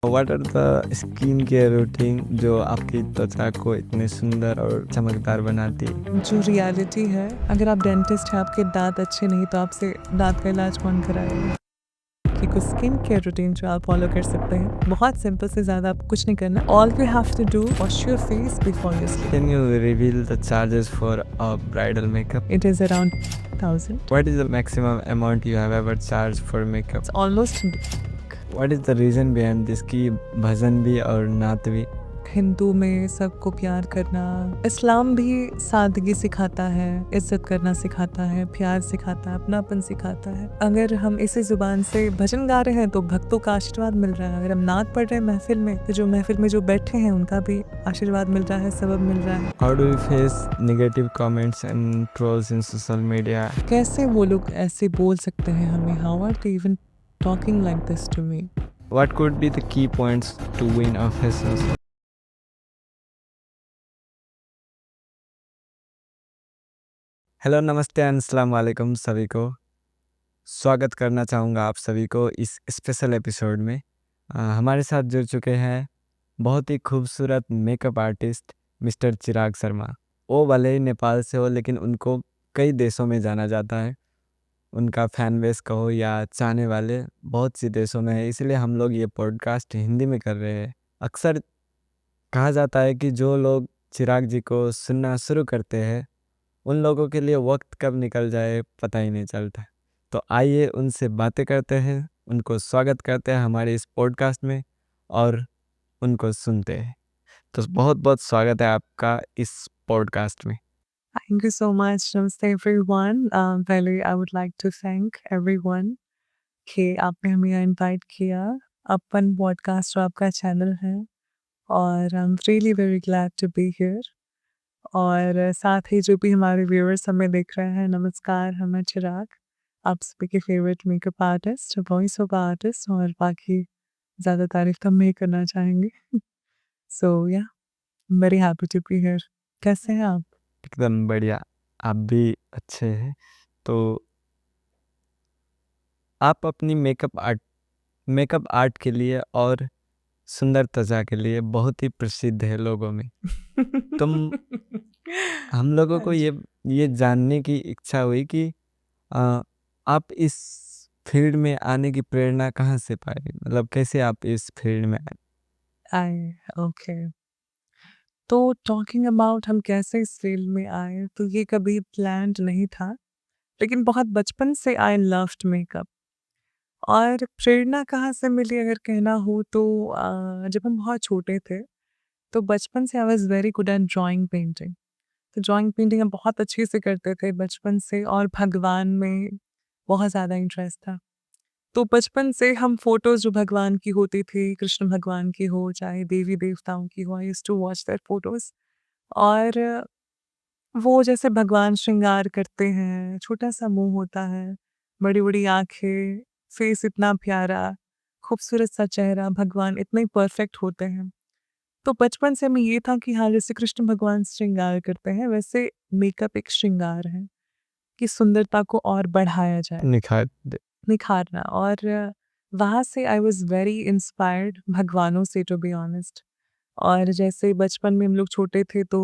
What are the skin care routine जो आपकी त्वचा को इतने सुंदर और चमकदार बनाती है? जो रियलिटी है, अगर आप डेंटिस्ट हैं, आपके दांत अच्छे नहीं तो आपसे दांत का इलाज कौन कराएगा? कि कुछ स्किन केयर रूटीन जो आप फॉलो कर सकते हैं, बहुत सिंपल से ज़्यादा आपको कुछ नहीं करना। All you have to do, wash your face before your skin. Can you reveal the charges for a bridal makeup? It is around 1000। What is the maximum amount you have ever charged for makeup? It's almost What is the reason behind this कि भजन भी और नात भी? हिंदू में सबको प्यार करना, इस्लाम भी सादगी सिखाता है, इज्जत करना सिखाता है, प्यार सिखाता है, अपनापन सिखाता है। अगर हम इसी जुबान से भजन गा रहे हैं तो भक्तों का आशीर्वाद मिल रहा है। अगर हम नात पढ़ रहे हैं महफिल में तो जो महफिल में जो बैठे हैं उनका भी आशीर्वाद मिल रहा है, सबब मिल रहा है। How do you face negative comments and trolls in social media? कैसे वो लोग ऐसे बोल सकते हैं हमें? How are they even talking like this to me? What could be the key points to win a fashion show? Hello, नमस्ते and अस्सलाम वालेकुम सभी को। स्वागत करना चाहूँगा आप सभी को इस स्पेशल एपिसोड में। हमारे साथ जुड़ चुके हैं बहुत ही खूबसूरत makeup artist mister Chirag Sharma. वो भले ही नेपाल से हो लेकिन उनको कई देशों में जाना जाता है। उनका फैन बेस कहो या चाहने वाले बहुत सी देशों में है, इसलिए हम लोग ये पॉडकास्ट हिंदी में कर रहे हैं। अक्सर कहा जाता है कि जो लोग चिराग जी को सुनना शुरू करते हैं उन लोगों के लिए वक्त कब निकल जाए पता ही नहीं चलता। तो आइए उनसे बातें करते हैं, उनको स्वागत करते हैं हमारे इस पॉडकास्ट में और उनको सुनते हैं। तो बहुत बहुत स्वागत है आपका इस पॉडकास्ट में। Thank you so much. Namaste everyone. पहले I would like to thank everyone कि आपने हमें यहाँ इनवाइट किया। अपन पॉडकास्ट जो आपका चैनल है और I am really very glad to be here. और साथ ही जो भी हमारे व्यूअर्स हमें देख रहे हैं, नमस्कार, हम हैं चिराग, आप सभी के favourite makeup artist, voice over artist और बाकी ज़्यादा तारीफ तो हम नहीं करना चाहेंगे। So yeah very happy to be here. कैसे हैं आप? एकदम बढ़िया, आप भी अच्छे हैं। तो आप अपनी मेकअप आर्ट के लिए और सुंदर त्वचा के लिए बहुत ही प्रसिद्ध है लोगों में। तुम हम लोगों को हाँ जी। ये जानने की इच्छा हुई कि आप इस फील्ड में आने की प्रेरणा कहाँ से पाए? मतलब कैसे आप इस फील्ड में आए? आए, ओके। तो टॉकिंग अबाउट हम कैसे इस फील्ड में आए, तो ये कभी प्लान्ड नहीं था, लेकिन बहुत बचपन से आई लव्ड मेकअप। और प्रेरणा कहाँ से मिली अगर कहना हो तो जब हम बहुत छोटे थे, तो बचपन से I was very good at drawing painting. तो ड्राइंग पेंटिंग हम बहुत अच्छे से करते थे बचपन से और भगवान में बहुत ज़्यादा इंटरेस्ट था। तो बचपन से हम फ़ोटोज़ जो भगवान की होती थी, कृष्ण भगवान की हो, चाहे देवी-देवताओं की हो, I used to watch their photos. और वो जैसे भगवान श्रृंगार करते हैं, छोटा-सा मुँह होता है, बड़ी-बड़ी आँखें, फेस इतना प्यारा, खूबसूरत-सा चेहरा, भगवान इतने परफेक्ट होते हैं। तो बचपन से हमें ये था कि हाँ, जैसे कृष्ण भगवान श्रृंगार करते हैं, वैसे मेकअप एक श्रृंगार है, कि सुंदरता को और बढ़ाया जाए, निखार दे। निखारना। और वहाँ से आई वाज़ वेरी इंस्पायर्ड भगवानों से, टू बी ऑनेस्ट। और जैसे बचपन में हम लोग छोटे थे तो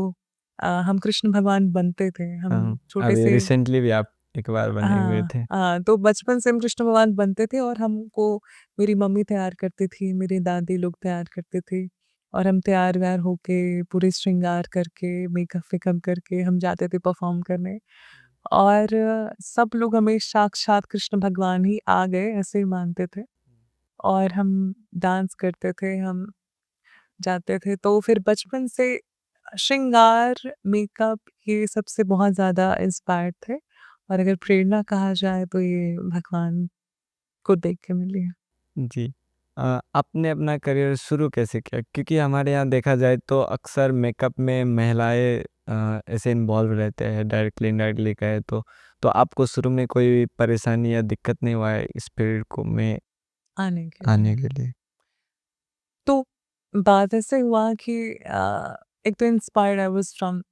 हम कृष्ण भगवान बनते थे। हम छोटे अभी से रिसेंटली भी आप एक बार बने हुए हाँ, थे। तो बचपन से हम कृष्ण भगवान बनते थे और हमको मेरी मम्मी तैयार करती थी, मेरी दादी लोग तैयार करते थे और हम तैयार-वैयार होके पूरे श्रृंगार करके, मेकअप-वेकअप करके हम जाते थे परफ़ॉर्म करने। और सब लोग हमें साक्षात कृष्ण भगवान ही आ गए ऐसे ही मानते थे और हम डांस करते थे, हम जाते थे। तो फिर बचपन से श्रृंगार, मेकअप ये सबसे बहुत ज़्यादा इंस्पायर्ड थे और अगर प्रेरणा कहा जाए तो ये भगवान को देख के मिली है। जी। आपने अपना करियर शुरू कैसे किया? क्योंकि हमारे यहाँ देखा जाए तो अक्सर मेकअप में महिलाएँ ऐसे इन्वॉल्व रहते हैं, डायरेक्टली इनडायरेक्टली कहें तो। तो आपको शुरू में कोई परेशानी या दिक्कत नहीं हुआ है इस फील्ड को में आने के लिए। आने के लिए? तो बात ऐसे हुआ कि एक तो inspired I was from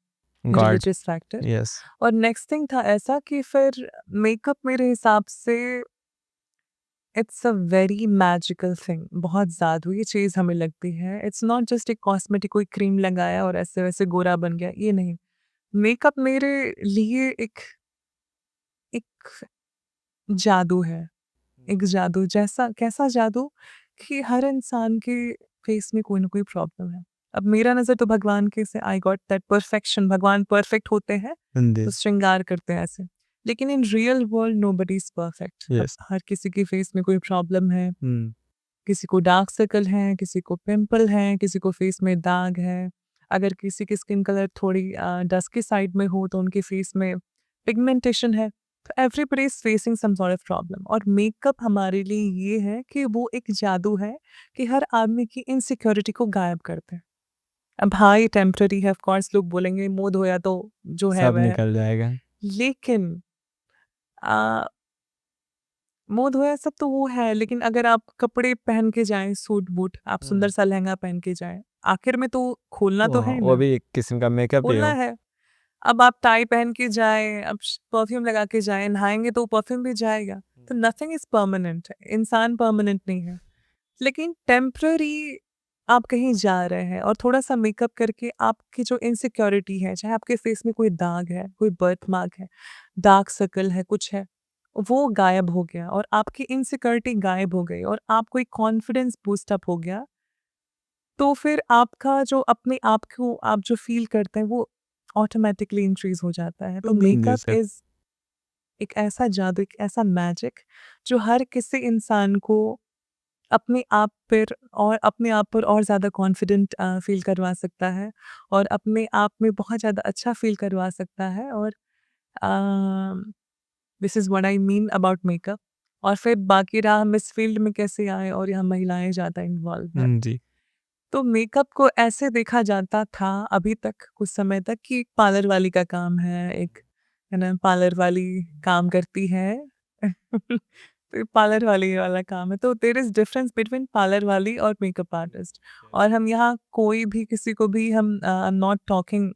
God. Religious factor yes. और नेक्स्ट थिंग था ऐसा कि फिर मेकअप मेरे हिसाब से it's a very magical thing, बहुत जादुई चीज़ हमें लगती है। इट्स नॉट जस्ट एक कॉस्मेटिक, कोई क्रीम लगाया और ऐसे वैसे गोरा बन गया, ये नहीं। मेकअप मेरे लिए एक एक जादू है। एक जादू, जैसा कैसा जादू कि हर इंसान के फेस में कोई ना कोई प्रॉब्लम है। अब मेरा नज़र तो भगवान के से आई गॉट दैट परफेक्शन, भगवान परफेक्ट होते हैं तो इंdeed, श्रृंगार करते हैं ऐसे। लेकिन in real world nobody is perfect. अब yes. हर किसी के फेस में कोई प्रॉब्लम है, Hmm. किसी को डार्क सर्कल है, किसी को पिंपल है, किसी को फेस में दाग है। अगर किसी की स्किन कलर थोड़ी डस्की साइड में हो तो उनके फेस में पिगमेंटेशन है। तो everybody is facing some sort of problem, और मेकअप हमारे लिए ये है कि वो एक जादू है कि हर आदमी की इनसिक्योरिटी को गायब करते हैं। अब हाँ, ये टेम्पररी है, ऑफ कोर्स लोग बोलेंगे मुंह धोया तो जो है सब वह है। निकल जाएगा। लेकिन आ, मुँह धोया सब तो वो है, लेकिन अगर आप कपड़े पहन के जाएँ, सूट-बूट, आप सुंदर हुँ। सा लहंगा पहन के जाएँ, आखिर में तो खोलना तो है ही वो ना, भी एक किस्म का मेकअप ही खोलना हो। है। अब आप टाई पहन के जाएँ, अब श परफ्यूम लगा के जाएँ, नहाएँगे तो परफ्यूम भी जाएगा। तो नथिंग इज़ परमानेंट, इंसान परमानेंट नहीं है। लेकिन टेम्पररी आप कहीं जा रहे हैं और थोड़ा-सा मेकअप करके आपकी जो इनसिक्योरिटी है, चाहे आपके फेस में कोई दाग है, कोई बर्थ मार्क है, डार्क सर्कल है, कुछ है, वो गायब हो गया और आपकी इनसिक्योरिटी गायब हो गई और आपको एक कॉन्फिडेंस बूस्ट अप हो गया। तो फिर आपका जो अपने आप को आप जो फ़ील करते हैं, वो ऑटोमैटिकली इंक्रीज़ हो जाता है। तो मेकअप जैसे इज़ एक ऐसा जादू, एक ऐसा मैजिक जो हर किसी इंसान को अपने आप पर और ज़्यादा कॉन्फिडेंट फ़ील करवा सकता है और अपने आप में बहुत ज़्यादा अच्छा फ़ील करवा सकता है। और this is what I mean about makeup. और फिर बाकी रहा हम इस फ़ील्ड में कैसे आए और यहाँ महिलाएँ ज़्यादा इन्वॉल्व हैं। जी। तो मेकअप को ऐसे देखा जाता था अभी तक, कुछ समय तक, कि एक पार्लर वाली का काम है, एक है ना, पार्लर वाली काम करती है। तो ये पार्लर वाली वाला काम है। तो there is difference between parlour वाली और मेकअप आर्टिस्ट। और हम यहाँ कोई भी किसी को भी हम आई एम नॉट टॉकिंग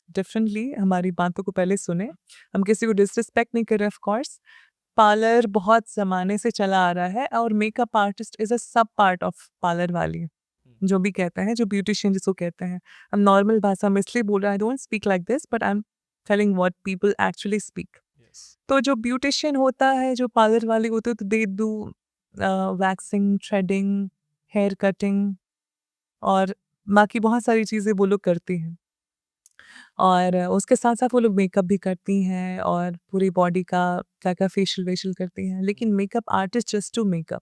डिफरेंटली, हमारी बातों को पहले सुने। हम किसी को डिसरिस्पेक्ट नहीं कर रहे ऑफ कोर्स। पार्लर बहुत ज़माने से चला आ रहा है और मेकअप आर्टिस्ट इज़ अ सब पार्ट ऑफ पार्लर वाली। जो भी कहते हैं, जो ब्यूटिशियन जिसको कहते हैं। हम नॉर्मल भाषा में इसलिए बोल रहे हैं, I don't speak like this but I am telling what people actually speak. Yes. तो जो ब्यूटिशियन होता है, जो पार्लर वाले होते हैं, तो they do waxing, threading, hair cutting और बाकी बहुत सारी चीज़ें वो लोग करती हैं। और उसके साथ-साथ वो लोग मेकअप भी करती हैं और पूरी बॉडी का क्या-क्या फेशियल-वेशियल करती हैं। लेकिन makeup artist just do makeup.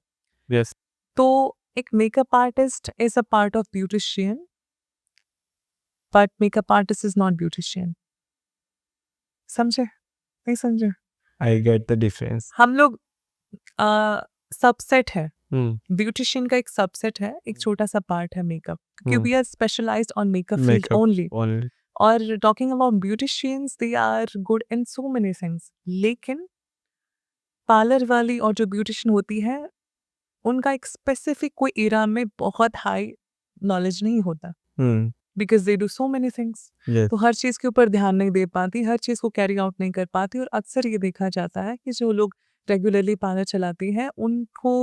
Yes. तो एक makeup artist is a part of beautician, but makeup artist is not beautician. समझे? नहीं समझे? I get the difference. हम लोग अ, सबसेट है। हुँ, ब्यूटिशियन का एक सबसेट है, एक छोटा-सा पार्ट है मेकअप, क्योंकि हुँ। We are specialised on makeup field makeup only. Only. और talking about beauticians, they are good in so many things. लेकिन पार्लर वाली और जो ब्यूटिशियन होती है, उनका एक स्पेसिफिक कोई एरा में बहुत हाई नॉलेज नहीं होता, हुँ, because they do so many things. Yes. तो हर चीज़ के ऊपर ध्यान नहीं दे पाती, हर चीज़ को कैरी आउट नहीं कर पाती, और अक्सर ये देखा जाता है कि जो लोग रेगुलरली पार्लर चलाती हैं, उनको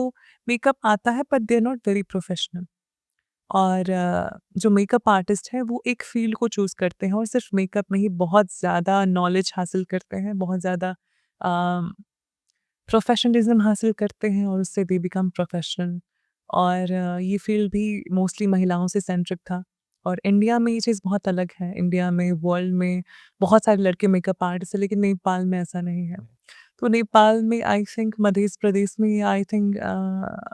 मेकअप आता है but they are not very professional. और जो मेकअप आर्टिस्ट हैं, वो एक फ़ील्ड को चूज़ करते हैं और सिर्फ मेकअप में ही बहुत ज़्यादा नॉलेज हासिल करते हैं, बहुत ज़्यादा अ, प्रोफेशनलिज़्म हासिल करते हैं और उससे दे बिकम प्रोफेशनल। और ये फ़ील्ड भी मोस्टली महिलाओं से सेंट्रिक था। और इंडिया में ये चीज़ बहुत अलग है। इंडिया में, वर्ल्ड में बहुत सारे लड़के मेकअप आर्टिस्ट हैं, लेकिन नेपाल में ऐसा नहीं है। तो नेपाल में आई थिंक, मध्य प्रदेश में I think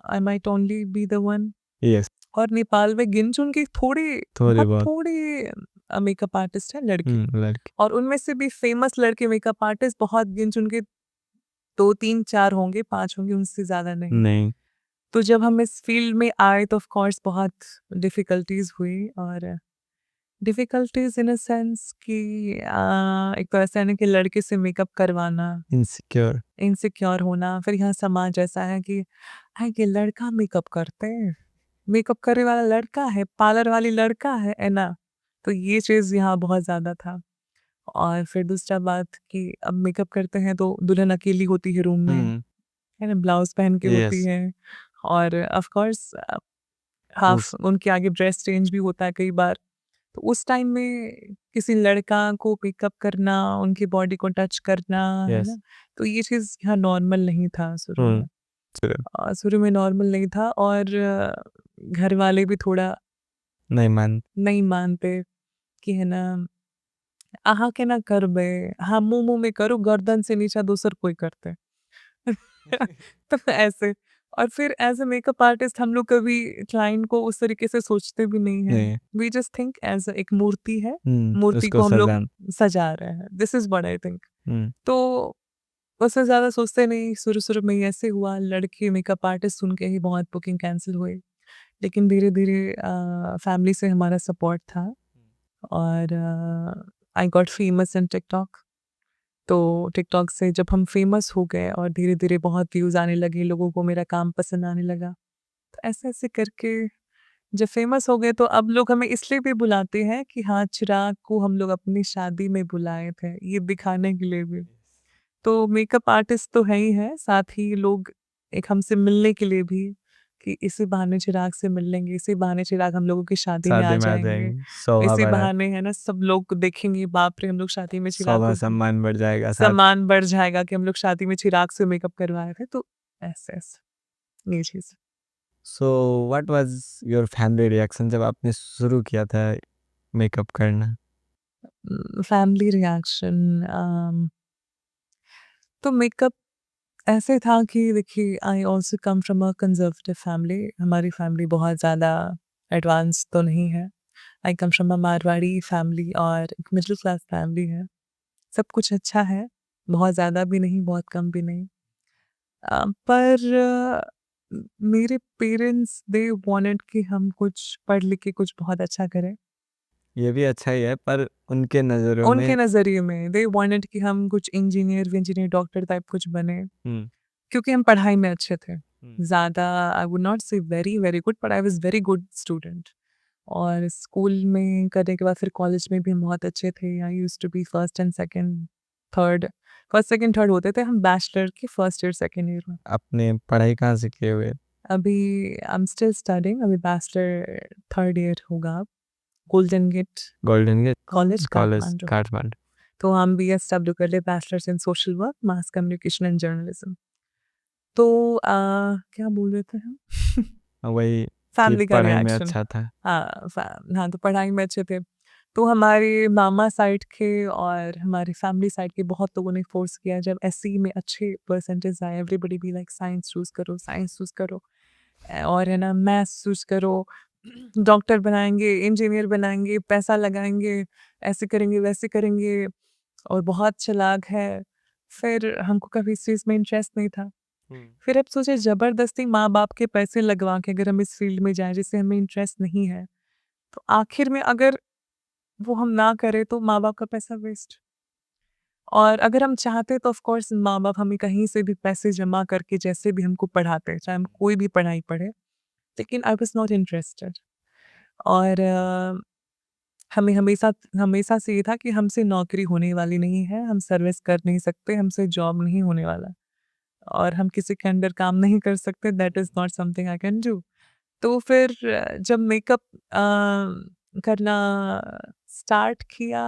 I might only be the one. Yes, और नेपाल में गिन-चुन के थोड़े, थोड़े बहुत बहुत। थोड़े मेकअप आर्टिस्ट हैं लड़के। हुँ, लड़के। और उनमें से भी फेमस लड़के मेकअप आर्टिस्ट बहुत गिन-चुन के 2, 3, 4 होंगे, 5 होंगे, उनसे ज़्यादा नहीं। नहीं। तो जब हम इस फ़ील्ड में आए तो ऑफ़ कोर्स बहुत डिफ़िकल्टीज़ हुई। और डिफ़िकल्टीज़ इन अ सेंस कि एक तो ऐसा है ना कि लड़के से मेकअप करवाना, इनसिक्योर। इनसिक्योर होना, फिर यहाँ समाज ऐसा है कि ये लड़का मेकअप करते हैं, मेकअप करने वाला लड़का है, पार्लर वाली लड़का है ना? तो ये चीज़ यहाँ बहुत ज़्यादा था। और फिर दूसरा बात कि अब मेकअप करते हैं तो दुल्हन अकेली होती है रूम में, हुँ, है ना, ब्लाउज़ पहन के होती यस। हैं और ऑफ़ कोर्स हाफ़ उस उनके आगे ड्रेस चेंज भी होता है कई बार। तो उस टाइम में किसी लड़का को पिकअप करना, उनकी बॉडी को टच करना, है यस। ना? तो ये चीज़ यहाँ नॉर्मल नहीं था शुरू हुँ। में। ट्रू। शुरू में नॉर्मल नहीं था और घर वाले भी थोड़ा नहीं मान नहीं मानते कि है ना, "आहा के ना कर बे, हाँ मुँह-मुँह में करो, गर्दन से नीचा दूसर कोई करते।" तो ऐसे और फिर एज़ अ मेकअप आर्टिस्ट हम लोग कभी क्लाइंट को उस तरीके से सोचते भी नहीं हैं। नहीं। We just think as a एक मूर्ति है, मूर्ति उसको को हम लोग सजान सजा रहे हैं। This is what I think. हुँ। तो उससे ज़्यादा सोचते नहीं, शुरू-शुरू में ही ऐसे हुआ, लड़के मेकअप आर्टिस्ट सुन के ही बहुत बुकिंग कैंसल हुए। लेकिन धीरे-धीरे फैमिली से हमारा सपोर्ट था और I got famous in TikTok. तो टिकटॉक से जब हम फेमस हो गए और धीरे-धीरे बहुत व्यूज़ आने लगे, लोगों को मेरा काम पसंद आने लगा। तो ऐसे-ऐसे करके जब फेमस हो गए तो अब लोग हमें इसलिए भी बुलाते हैं कि हाँ, चिराग को हम लोग अपनी शादी में बुलाए थे, ये दिखाने के लिए भी। तो मेकअप आर्टिस्ट तो है ही है, साथ ही लोग एक हमसे मिलने के लिए भी कि इसी बहाने चिराग से मिल लेंगे, इसी बहाने चिराग हम लोगों की शादी में आ शादी में आ जाएँगे। जाएँगे, शोभा इसी बढ़ा बहाने है ना सब लोग देखेंगे, बाप रे! हम लोग शादी में चिराग शोभा को सम्मान बढ़ जाएगा साथ। सम्मान बढ़ जाएगा कि हम लोग शादी में चिराग से मेकअप करवाए थे, तो ऐसे-ऐसे ये चीज़। So what was your family reaction जब आपने शुरू किया था मेकअप करना? फैमिली रिएक्शन तो मेकअप ऐसे था कि देखिए I also come from a conservative family. हमारी फैमिली बहुत ज़्यादा एडवांस तो नहीं है। I come from a Marwari family और एक मिडल क्लास फैमिली है। सब कुछ अच्छा है, बहुत ज़्यादा भी नहीं, बहुत कम भी नहीं। पर मेरे पेरेंट्स दे वांटेड कि हम कुछ पढ़ लिख के कुछ बहुत अच्छा करें। ये भी अच्छा ही है पर उनके नज़रों उनके में नज़रिए में दे वांटेड कि हम कुछ इंजीनियर, डॉक्टर टाइप कुछ बने, हुँ, क्योंकि हम पढ़ाई में अच्छे थे। हुँ। ज़्यादा आई वुड नॉट से very, very good but I was very good student और स्कूल में करने के बाद फिर कॉलेज में भी हम बहुत अच्छे थे। I used to be first and second, third first, second, third होते थे हम बैचलर के फर्स्ट ईयर, सेकंड ईयर में। आपने पढ़ाई कहाँ से किए हुए? अभी आई एम स्टिल स्टडिंग, अभी बैचलर थर्ड ईयर होगा अब, golden gate golden gate college college Kathmandu. Kathmandu. तो हम बीएसडब्ल्यू कर लिए, bachelors in social work, mass communication and journalism. तो क्या बोल रहे थे हम? वही कि फैमिली का पढ़ाई में रिएक्शन। अच्छा था। हाँ, हाँ, तो पढ़ाई में अच्छे थे। तो हमारे मामा साइड के और हमारी फैमिली साइड के बहुत लोगों ने फ़ोर्स किया जब एससी में अच्छे परसेंटेज आए, everybody be like science choose करो और है ना मैथ्स चूज़ करो, डॉक्टर बनाएँगे, इंजीनियर बनाएँगे, पैसा लगाएँगे, ऐसे करेंगे, वैसे करेंगे और बहुत चालाक है। फिर हमको कभी इस चीज़ में इंटरेस्ट नहीं था। हुँ। फिर अब सोचे ज़बरदस्ती माँ-बाप के पैसे लगवा के अगर हम इस फ़ील्ड में जाएँ जिससे हमें इंटरेस्ट नहीं है, तो आखिर में अगर वो हम ना करें तो माँ-बाप का पैसा वेस्ट। और अगर हम चाहते तो ऑफ़ कोर्स माँ-बाप हमें कहीं से भी पैसे जमा करके जैसे भी हमको पढ़ाते, चाहे हम कोई भी पढ़ाई पढ़े, लेकिन आई वाज़ नॉट इंटरेस्टेड और हमें हमेशा हमेशा से ये था कि हमसे नौकरी होने वाली नहीं है, हम सर्विस कर नहीं सकते, हमसे जॉब नहीं होने वाला और हम किसी के अंडर काम नहीं कर सकते, that is not something I can do. तो फिर जब मेकअप करना स्टार्ट किया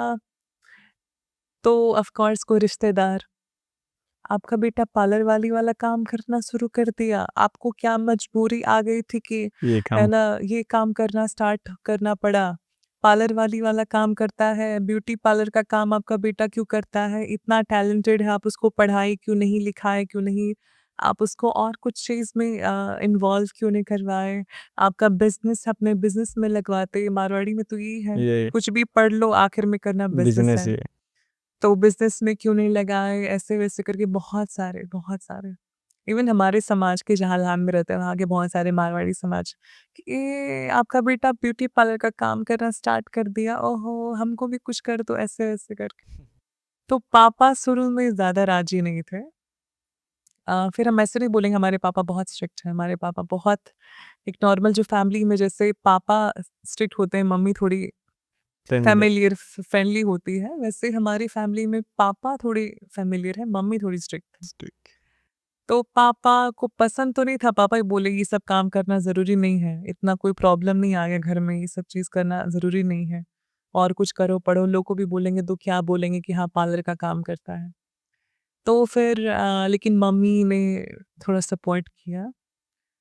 तो ऑफ कोर्स कोई रिश्तेदार, आपका बेटा पार्लर वाली वाला काम करना शुरू कर दिया, आपको क्या मजबूरी आ गई थी कि ये है काम ना ये काम करना स्टार्ट करना पड़ा। पार्लर वाली वाला काम करता है, ब्यूटी पार्लर का काम आपका बेटा क्यों करता है? इतना टैलेंटेड है, आप उसको पढ़ाई क्यों नहीं, लिखाए क्यों नहीं? आप उसको और कुछ चीज़ में इन्वॉल्व क्यों नहीं करवाए? आपका बिज़नेस अपने बिज़नेस में लगवाते, मारवाड़ी में तो यही है, ये कुछ भी पढ़ लो आखिर में करना बिज़नेस बिज़नेस है। ही तो बिज़नेस में क्यों नहीं लगाए, ऐसे-वैसे करके बहुत सारे, बहुत सारे। इवन हमारे समाज के जहाँ लाम में रहते हैं, वहाँ के बहुत सारे मारवाड़ी समाज कि ये आपका बेटा ब्यूटी पार्लर का काम करना स्टार्ट कर दिया, ओहो! हमको भी कुछ कर दो ऐसे-वैसे करके। तो पापा शुरू में ज़्यादा राज़ी नहीं थे। फिर हम ऐसे नहीं बोलेंगे हमारे पापा बहुत स्ट्रिक्ट हैं, हमारे पापा बहुत एक नॉर्मल जो फैमिली में जैसे पापा स्ट्रिक्ट होते हैं, मम्मी थोड़ी फ्रेंडली फ़ैमिलियर फ्रेंडली होती है, वैसे हमारी फ़ैमिली में पापा थोड़े फ़ैमिलियर हैं, मम्मी थोड़ी स्ट्रिक्ट हैं। स्टिक। तो पापा को पसंद तो नहीं था, पापा ही बोले ये सब काम करना ज़रूरी नहीं है, इतना कोई प्रॉब्लम नहीं आ गया घर में, ये सब चीज़ करना ज़रूरी नहीं है। और कुछ करो, पढ़ो, लोग को भी बोलेंगे तो क्या बोलेंगे कि हाँ, पार्लर का काम करता है। तो फिर लेकिन मम्मी ने थोड़ा सपोर्ट किया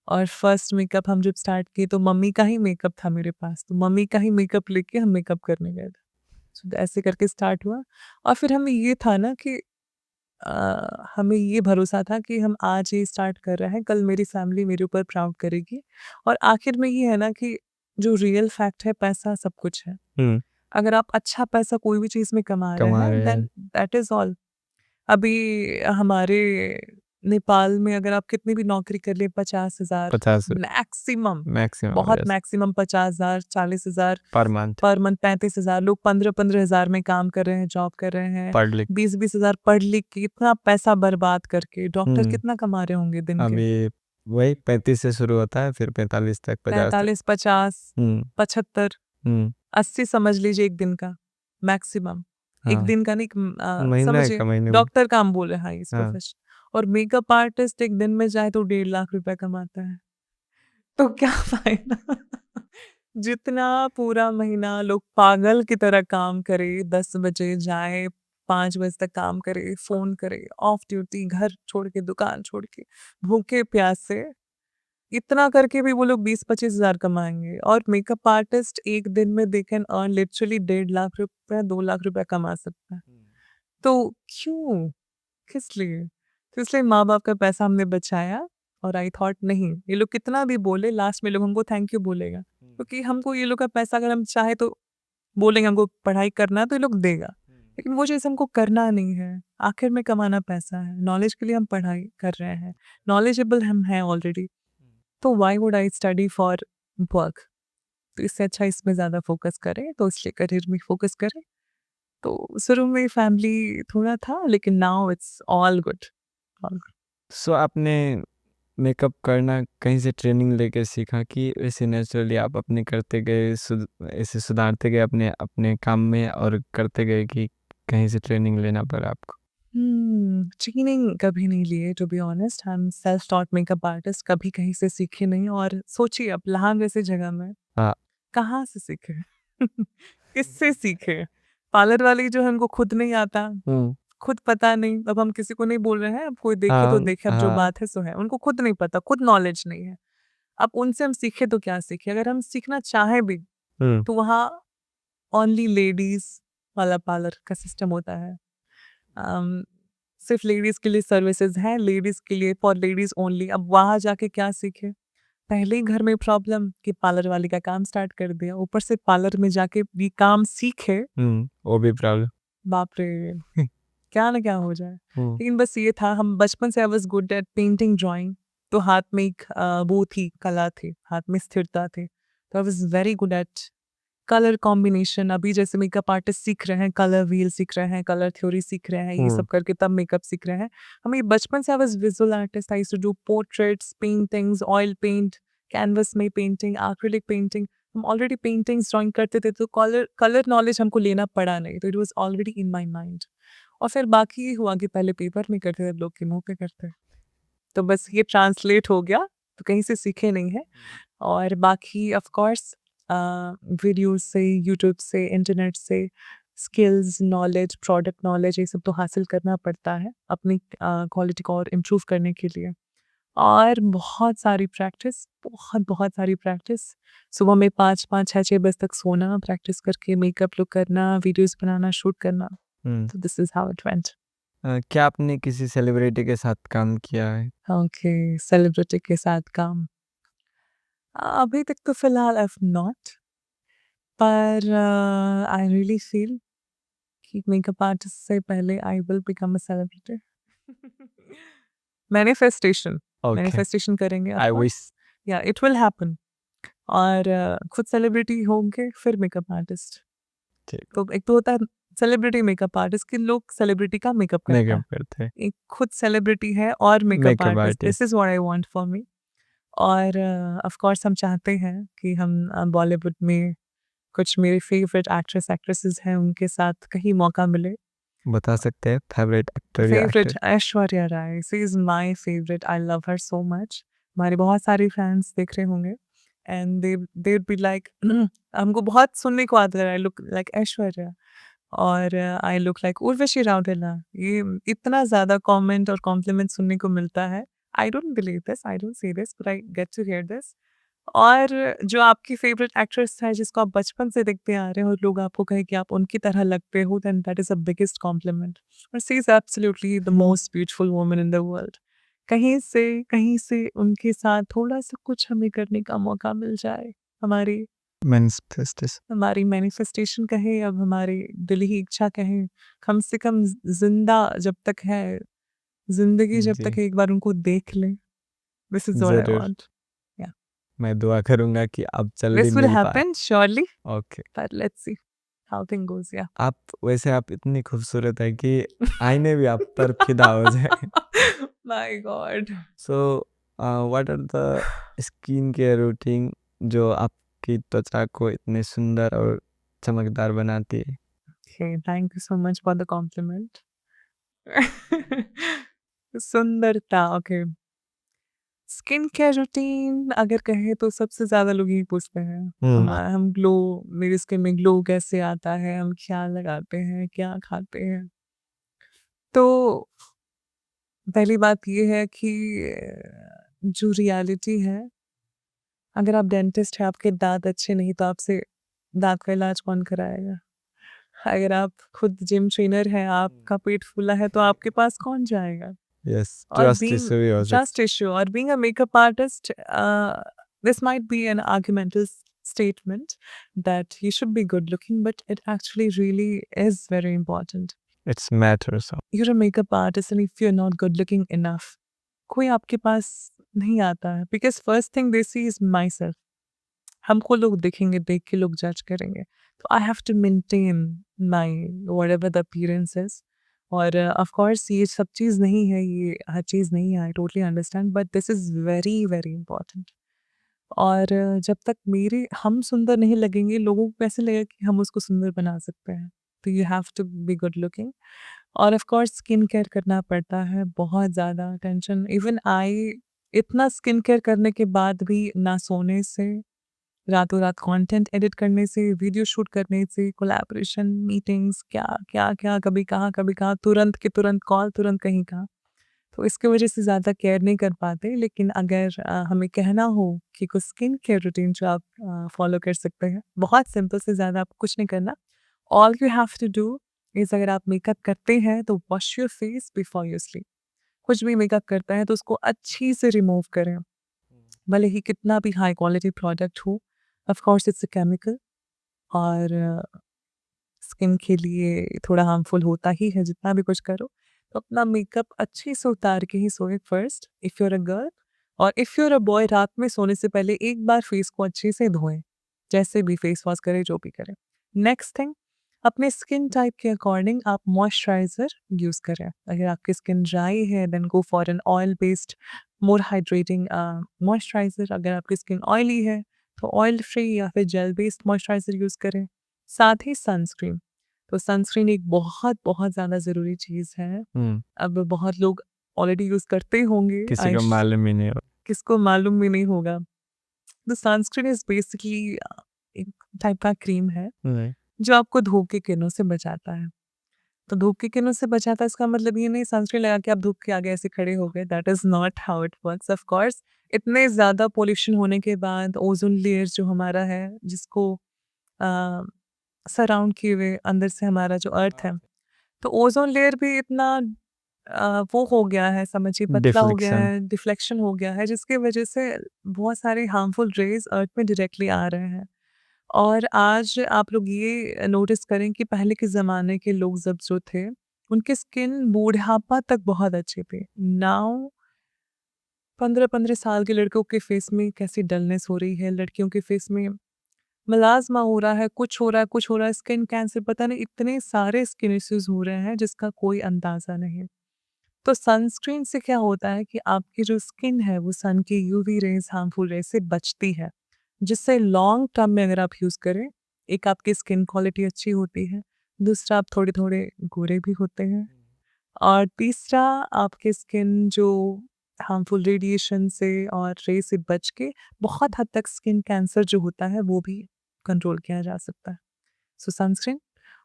और फर्स्ट मेकअप हम जब स्टार्ट किए तो मम्मी का ही मेकअप था मेरे पास, तो मम्मी का ही मेकअप लेके हम मेकअप करने गए थे। तो ऐसे करके स्टार्ट हुआ और फिर हमें ये था ना कि हमें ये भरोसा था कि हम आज ये स्टार्ट कर रहे हैं, कल मेरी फैमिली मेरे ऊपर प्राउड करेगी और आखिर में ये है ना कि जो रियल फैक्ट है, पैसा सब कुछ है। हुँ, अगर आप अच्छा पैसा कोई भी चीज़ में कमा रहे कमा हैं, रहे देन हैं दैट इज़ ऑल। अभी हमारे नेपाल में अगर आप कितनी भी नौकरी कर लिए 50,000 50 मैक्सिमम, मैक्सिमम बहुत yes maximum 50,000 40,000 per month per month 35,000 लोग 15-15,000 में काम कर रहे हैं, जॉब कर रहे हैं। पढ़ लिख 20-20,000 पढ़ लिख के इतना पैसा बर्बाद करके डॉक्टर हुँ, कितना कमा रहे होंगे दिन के? अभी वही 35 से शुरू होता है फिर 45 तक 50 तक। 45, 50, हुँ, 75, हुँ, 80 समझ लीजिए 1 दिन का मैक्सिमम। 1 हाँ, दिन का नहीं महीने समझिए का महीने में डॉक्टर का हम बोल रहे हैं हाँ, इस हाँ, प्रोफेशन और मेकअप आर्टिस्ट 1 दिन में जाए तो 1.5 लाख रुपए कमाता है। तो क्या फ़ायदा? जितना पूरा महीना लोग पागल की तरह काम करे, 10 बजे जाए, 5 बजे तक काम करे, फ़ोन करे, ऑफ ड्यूटी, घर छोड़ के, दुकान छोड़ के, भूखे-प्यासे, इतना करके भी वो लोग 20-25 हज़ार कमाएँगे और मेकअप आर्टिस्ट 1 दिन में they can earn literally 1.5 lakh रुपए, 2 लाख रुपए कमा सकता है। तो क्यों? किस लिए? तो इसलिए माँ-बाप का पैसा हमने बचाया और आई थॉट नहीं, ये लोग कितना भी बोले लास्ट में लोग हमको थैंक यू बोलेगा। क्योंकि हमको ये लोग का पैसा अगर हम चाहे तो बोलेंगे हमको पढ़ाई करना है तो ये लोग देगा। लेकिन वो चीज़ हमको करना नहीं है, आखिर में कमाना पैसा है, नॉलेज के लिए हम पढ़ाई कर रहे हैं, नॉलेजेबल हम हैं ऑलरेडी, तो why would I study for work? तो इससे अच्छा इसमें ज़्यादा फ़ोकस करें, तो इसलिए करियर में फ़ोकस करें। तो शुरू में फैमिली थोड़ा था लेकिन now it's all good, all good. So आपने मेकअप करना कहीं से ट्रेनिंग लेके सीखा कि ऐसे नेचुरली आप अपने करते गए ऐसे सुधारते गए अपने अपने काम में और करते गए कि कहीं से ट्रेनिंग लेना पड़ा आपको? ट्रेनिंग कभी नहीं लिए टू बी ऑनेस्ट हम सेल्फ टॉट मेकअप आर्टिस्ट कभी कहीं से सीखे नहीं और सोचिए आप लहान जैसे जगह में हाँ, कहाँ से सीखे किससे सीखे पार्लर वाली जो है उनको खुद नहीं आता हुँ, खुद पता नहीं अब हम किसी को नहीं बोल रहे हैं अब कोई देखे तो हाँ, देखे अब जो हाँ, बात है सो है उनको खुद नहीं पता खुद नॉलेज नहीं है अब उनसे हम सीखे तो क्या सीखे अगर हम सीखना चाहें भी हुँ, तो वहाँ ओनली लेडीज वाला पार्लर का सिस्टम होता है अम, सिर्फ लेडीज़ के लिए सर्विसेज हैं, लेडीज़ के लिए फॉर लेडीज़ ओनली। अब वहाँ जाके क्या सीखे? पहले ही घर में प्रॉब्लम कि पार्लर वाली का काम स्टार्ट कर दिया, ऊपर से पार्लर में जाके भी काम सीखे, वो भी प्रॉब्लम बाप रे! क्या ना क्या हो जाए। हुँ, लेकिन बस ये था हम बचपन से I was good at painting, drawing तो हाथ में एक वो थी, कला थी, हाथ में स्थिरता थी। तो आई was very good at colour combination अभी जैसे मेकअप आर्टिस्ट सीख रहे हैं, कलर व्हील सीख रहे हैं, कलर थ्योरी सीख रहे हैं, ये हुँ, सब करके तब मेकअप सीख रहे हैं। हमें बचपन से I was visual artist, I used to do portraits, paintings, oil paint, canvas में पेंटिंग, एक्रिलिक पेंटिंग। हम ऑलरेडी पेंटिंग्स ड्राइंग करते थे तो कलर कलर नॉलेज हमको लेना पड़ा नहीं, तो it was already in my mind. और फिर बाकी ये हुआ कि पहले पेपर में करते थे, अब लोग के मुँह पे करते हैं। तो बस ये ट्रांसलेट हो गया, तो कहीं से सीखे नहीं हैं। और बाकी ऑफ कोर्स वीडियो से, यूट्यूब से, इंटरनेट से स्किल्स, नॉलेज, प्रोडक्ट नॉलेज ये सब तो हासिल करना पड़ता है अपनी क्वालिटी को और इम्प्रूव करने के लिए। और बहुत सारी प्रैक्टिस, बहुत सारी प्रैक्टिस। सुबह में 5-5, 6-6 बजे तक सोना, प्रैक्टिस करके मेकअप लुक करना, वीडियोज़ बनाना, शूट करना। हुँ। तो this is how it went. क्या आपने किसी सेलिब्रिटी के साथ काम किया है? ओके, सेलिब्रिटी के साथ काम। अभी तक तो फिलहाल आई हैव नॉट, पर आई रियली फील कि मेकअप आर्टिस्ट से पहले I will become a celebrity. Manifestation, okay, manifestation करेंगे ऑफ आई कोर्स, विश या इट विल हैपन। और खुद सेलिब्रिटी होंगे फिर मेकअप आर्टिस्ट। ठीक, तो एक तो होता है सेलिब्रिटी मेकअप आर्टिस्ट कि लोग सेलिब्रिटी का मेकअप करता है। मेकअप करते हैं, एक खुद सेलिब्रिटी है और makeup makeup artist, this artist. Is what I want for me. और ऑफ कोर्स हम चाहते हैं कि हम बॉलीवुड में कुछ मेरे फेवरेट एक्ट्रेसेस हैं उनके साथ कहीं मौका मिले बता सकते हैं फेवरेट एक्टर या favourite actor? Aishwarya Rai, she is my favourite, I love her so much. हमारे बहुत सारे फैन्स देख रहे होंगे and they would be like हमको बहुत सुनने को आता है आई लुक लाइक ऐश्वर्या और I look like Urvashi Rautela. ये इतना ज़्यादा कमेंट और कॉम्प्लीमेंट सुनने को मिलता है। I don't believe this, I don't say this, but I get to hear this. और जो आपकी फेवरेट एक्ट्रेस है जिसको आप बचपन से देखते आ रहे हो और लोग आपको कहें कि आप उनकी तरह लगते हो, then that is the biggest compliment. और she is absolutely the most beautiful woman in the world. कहीं से उनके साथ थोड़ा-सा कुछ हमें करने का मौका मिल जाए, हमारी मैनिफेस्टेशन। हमारी मैनिफेस्टेशन कहें, अब हमारी दिल की इच्छा कहें, कम से कम ज़िंदा जब तक है, ज़िंदगी जब जी, तक है, एक बार उनको देख लें। दिस इज़ व्हाट आई ज़रूर। वांट। या मैं दुआ करूँगा कि आप जल्दी दिस विल मिल पाएँ। Happen surely, okay. But let's see how thing goes. या आप इतनी खूबसूरत हैं कि आईने भी आप पर फ़िदा हो जाएँ। My god. So what are the skin care routine जो आपकी त्वचा को इतने सुंदर और चमकदार बनाती है? Okay, thank you so much for the compliment. सुंदरता, ओके। स्किन केयर रूटीन अगर कहें तो सबसे ज़्यादा लोग यही पूछते हैं। हुँ। हम ग्लो मेरी स्किन में ग्लो कैसे आता है? हम क्या लगाते हैं? क्या खाते हैं? तो पहली बात ये है कि जो रियलिटी है, अगर आप डेंटिस्ट हैं, आपके दाँत अच्छे नहीं तो आपसे दाँत का इलाज कौन कराएगा? अगर आप खुद जिम ट्रेनर हैं, आपका पेट फूला है तो आपके पास कौन जाएगा? Yes, Or trust being issue भी हो trust सकता issue or being a makeup artist, this might be an argumental statement that you should be good looking, but it actually really is very important. है। It's matters of You're a makeup artist, and if you're not good looking enough, कोई आपके पास नहीं आता है because first thing they see is myself. हमको लोग देखेंगे, देख के लोग जज करेंगे। तो I have to maintain my whatever the appearance is. और ऑफ कोर्स ये सब चीज़ नहीं है, ये हर चीज़ नहीं है, I totally understand, but this is very, very important. और जब तक मेरे हम सुंदर नहीं लगेंगे, लोगों को कैसे लगेगा कि हम उसको सुंदर बना सकते हैं? तो you have to be good looking. और ऑफ कोर्स स्किन केयर करना पड़ता है, बहुत ज़्यादा अटेंशन। इवन आई इतना स्किन केयर करने के बाद भी ना सोने से, रातों रात कंटेंट एडिट करने से, वीडियो शूट करने से, कोलैबोरेशन, मीटिंग्स, क्या, कभी कहाँ, तुरंत के तुरंत कॉल, तुरंत कहीं कहाँ। तो इसकी वजह से ज़्यादा केयर नहीं कर पाते। लेकिन अगर हमें कहना हो कि कुछ स्किन केयर रूटीन जो आप फॉलो कर सकते हैं, बहुत सिंपल से, ज़्यादा आपको कुछ नहीं करना। All you have to do is, अगर आप मेकअप करते हैं तो wash your face before you sleep. कुछ भी मेकअप करता है तो उसको अच्छी से रिमूव करें, भले ही कितना भी हाई क्वालिटी प्रोडक्ट हो। Of course it's a chemical और स्किन के लिए थोड़ा हार्मफुल होता ही है जितना भी कुछ करो। तो अपना मेकअप अच्छे से उतार के ही सोए first, if you are a girl. और if you are a boy, रात में सोने से पहले एक बार फेस को अच्छे से धोएं, जैसे भी फेस वॉश करें, जो भी करें। नेक्स्ट थिंग, अपने स्किन टाइप के अकॉर्डिंग आप मॉइस्चराइज़र यूज़ करें। अगर आपकी स्किन ड्राई है then go for an oil based more hydrating moisturiser. अगर आपकी स्किन ऑयली है तो ऑयल फ्री या फिर जेल बेस्ड मॉइस्चराइज़र यूज़ करें। साथ ही सनस्क्रीन। तो सनस्क्रीन एक बहुत, बहुत ज़्यादा ज़रूरी चीज़ है। हुँ, अब बहुत लोग ऑलरेडी यूज़ करते होंगे, किसी को मालूम ही नहीं हो। किसको मालूम भी नहीं होगा। तो सनस्क्रीन इज़ बेसिकली एक टाइप का क्रीम है, नहीं, जो आपको धूप की किरणों से बचाता है। तो धूप की किरणों से बचाता है, इसका मतलब ये नहीं सनस्क्रीन लगा के आप धूप के आगे ऐसे खड़े हो गए, that is not how it works. Of course इतने ज़्यादा पॉल्यूशन होने के बाद ओज़ोन लेयर जो हमारा है, जिसको अ, सराउंड किए हुए अंदर से हमारा जो अर्थ है, तो ओज़ोन लेयर भी इतना वो हो गया है, समझिए पतला हो गया डिफ्लेक्शन। है, डिफ्लेक्शन हो गया है, जिसकी वजह से बहुत सारे हार्मफुल रेज़ अर्थ में डायरेक्टली आ रहे हैं। और आज आप लोग ये नोटिस करें कि पहले के ज़माने के लोग जब जो थे, उनकी स्किन बूढ़ापा तक बहुत अच्छी थी। नाउ 15-15 साल के लड़कों के फेस में कैसी डलनेस हो रही है, लड़कियों के फेस में मेलाज़्मा हो रहा है, कुछ हो रहा है, कुछ हो रहा है, स्किन कैंसर, पता नहीं इतने सारे स्किन इश्यूज़ हो रहे हैं जिसका कोई अंदाज़ा नहीं। तो सनस्क्रीन से क्या होता है कि आपकी जो स्किन है वो सन की यूवी रेज़, हार्मफुल रेज़ से बचती है, जिससे लॉन्ग टर्म में अगर आप यूज़ करें, एक आपकी स्किन क्वालिटी अच्छी होती है, दूसरा आप थोड़े-थोड़े गोरे भी होते हैं और तीसरा आपकी स्किन जो हार्मफुल रेडिएशन से और रे से बच के बहुत हद तक स्किन कैंसर जो होता है वो भी कंट्रोल किया जा सकता है। सो सनस्क्रीन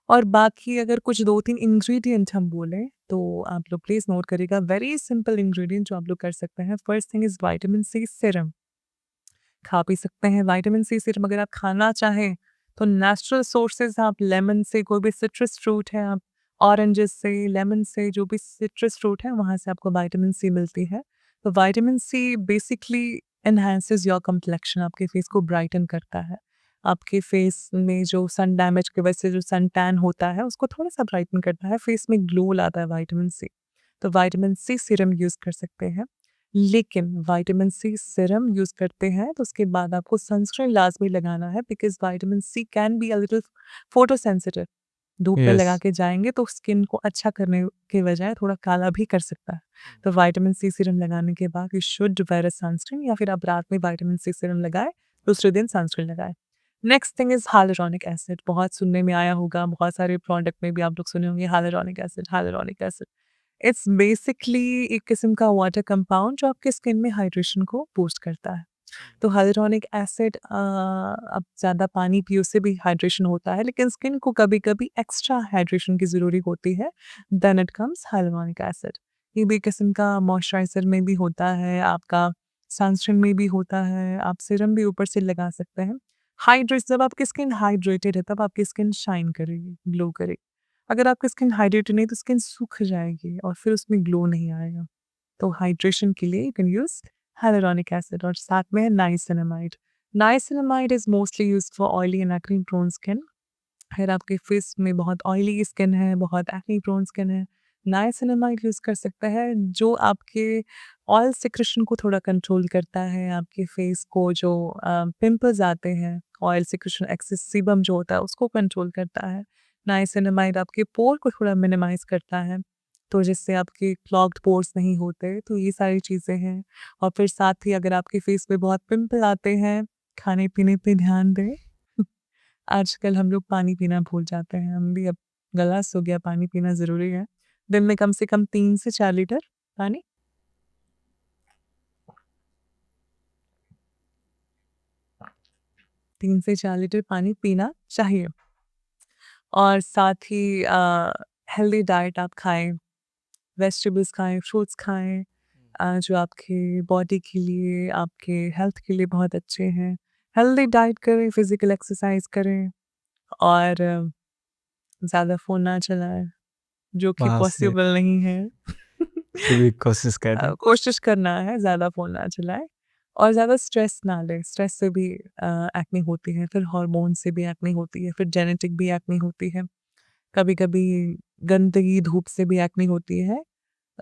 और बाकी अगर कुछ 2-3 इंग्रीडिएंट हम बोलें तो आप लोग प्लीज़ नोट करिएगा वेरी सिंपल इंग्रीडिएंट जो आप लोग कर सकते हैं। First thing is vitamin C serum. खा पी सकते हैं विटामिन सी सीरम अगर आप खाना चाहें तो नेचुरल सोर्सेज आप लेमन से कोई भी सिट्रस फ्रूट है आप ऑरेंजेस से लेमन से जो भी सिट्रस फ्रूट है वहाँ से आपको विटामिन सी मिलती है। तो vitamin C basically enhances your complexion आपके फेस को ब्राइटन करता है। आपके फेस में जो सन डैमेज की वजह से जो सन टैन होता है उसको थोड़ा सा ब्राइटन करता है, फेस में ग्लो लाता है विटामिन सी। तो विटामिन सी सीरम यूज़ कर सकते हैं। लेकिन विटामिन सी सीरम यूज़ करते हैं तो उसके बाद आपको सनस्क्रीन लाज़मी लगाना है because vitamin C can be a little photo sensitive. धूप में लगा यस, के जाएँगे तो स्किन को अच्छा करने के बजाय थोड़ा काला भी कर सकता है। तो विटामिन सी सीरम लगाने के बाद you should wear a sunscreen या फिर आप रात में विटामिन सी सीरम लगाएँ, दूसरे दिन सनस्क्रीन लगाएँ। Next thing is hyaluronic acid बहुत सुनने में आया होगा, बहुत सारे प्रोडक्ट में भी आप लोग सुने होंगे hyaluronic एसिड। इट्स बेसिकली एक किस्म का वाटर कंपाउंड जो आपके स्किन में हाइड्रेशन को बूस्ट करता है। तो hyaluronic एसिड अब ज़्यादा पानी पियो से भी हाइड्रेशन होता है लेकिन स्किन को कभी-कभी एक्स्ट्रा हाइड्रेशन की ज़रूरी होती है, then it comes hyaluronic acid. ये भी किस्म का मॉइस्चराइज़र में भी होता है, आपका सनस्क्रीन में भी होता है, आप सीरम भी ऊपर से लगा सकते हैं। हाइड्रेट जब आपकी स्किन हाइड्रेटेड है तब आपकी स्किन शाइन करेगी, ग्लो करेगी। अगर आपकी स्किन हाइड्रेटेड नहीं तो स्किन सूख जाएगी और फिर उसमें ग्लो नहीं आएगा। तो हाइड्रेशन के लिए you can use hyaluronic acid और साथ में है niacinamide. Niacinamide is mostly used for oily and acne prone skin. अगर आपके फेस में बहुत ऑयली स्किन है, बहुत एक्ने प्रोन स्किन है, नाइसिनामाइड यूज़ कर सकता है जो आपके ऑयल सिक्रेशन को थोड़ा कंट्रोल करता है, आपके फेस को जो पिंपल्स आते हैं, ऑयल सिक्रेशन एक्सेस सीबम जो होता है उसको कंट्रोल करता है। नाइसिनामाइड आपके पोर को थोड़ा मिनिमाइज़ करता है, तो जिससे आपके क्लॉग्ड पोर्स नहीं होते, तो ये सारी चीज़ें हैं। और फिर साथ ही अगर आपके फेस पे बहुत पिंपल आते हैं, खाने-पीने पे ध्यान दें। आजकल हम लोग पानी पीना भूल जाते हैं, हम भी अब गलास हो गया पानी पीना ज़रूरी है। दिन में कम से कम 3 से 4 लीटर पानी 3 से 4 लीटर पानी पीना चाहिए और साथ ही हेल्दी डाइट आप खाएँ, वेजिटेबल्स खाएँ, फ्रूट्स खाएँ जो आपके बॉडी के लिए, आपके हेल्थ के लिए बहुत अच्छे हैं। हेल्दी डाइट करें, फिज़िकल एक्सरसाइज करें और ज़्यादा फ़ोन ना चलाएँ, जो कि वहाँ से पॉसिबल नहीं है। फिर भी कोशिश करें। कोशिश करना है ज़्यादा फ़ोन ना चलाएँ और ज़्यादा स्ट्रेस ना लें, स्ट्रेस से भी एक्ने होती है, फिर हार्मोन से भी एक्ने होती है, फिर जेनेटिक भी एक्ने होती है, कभी-कभी गंदगी, धूप से भी एक्ने होती है।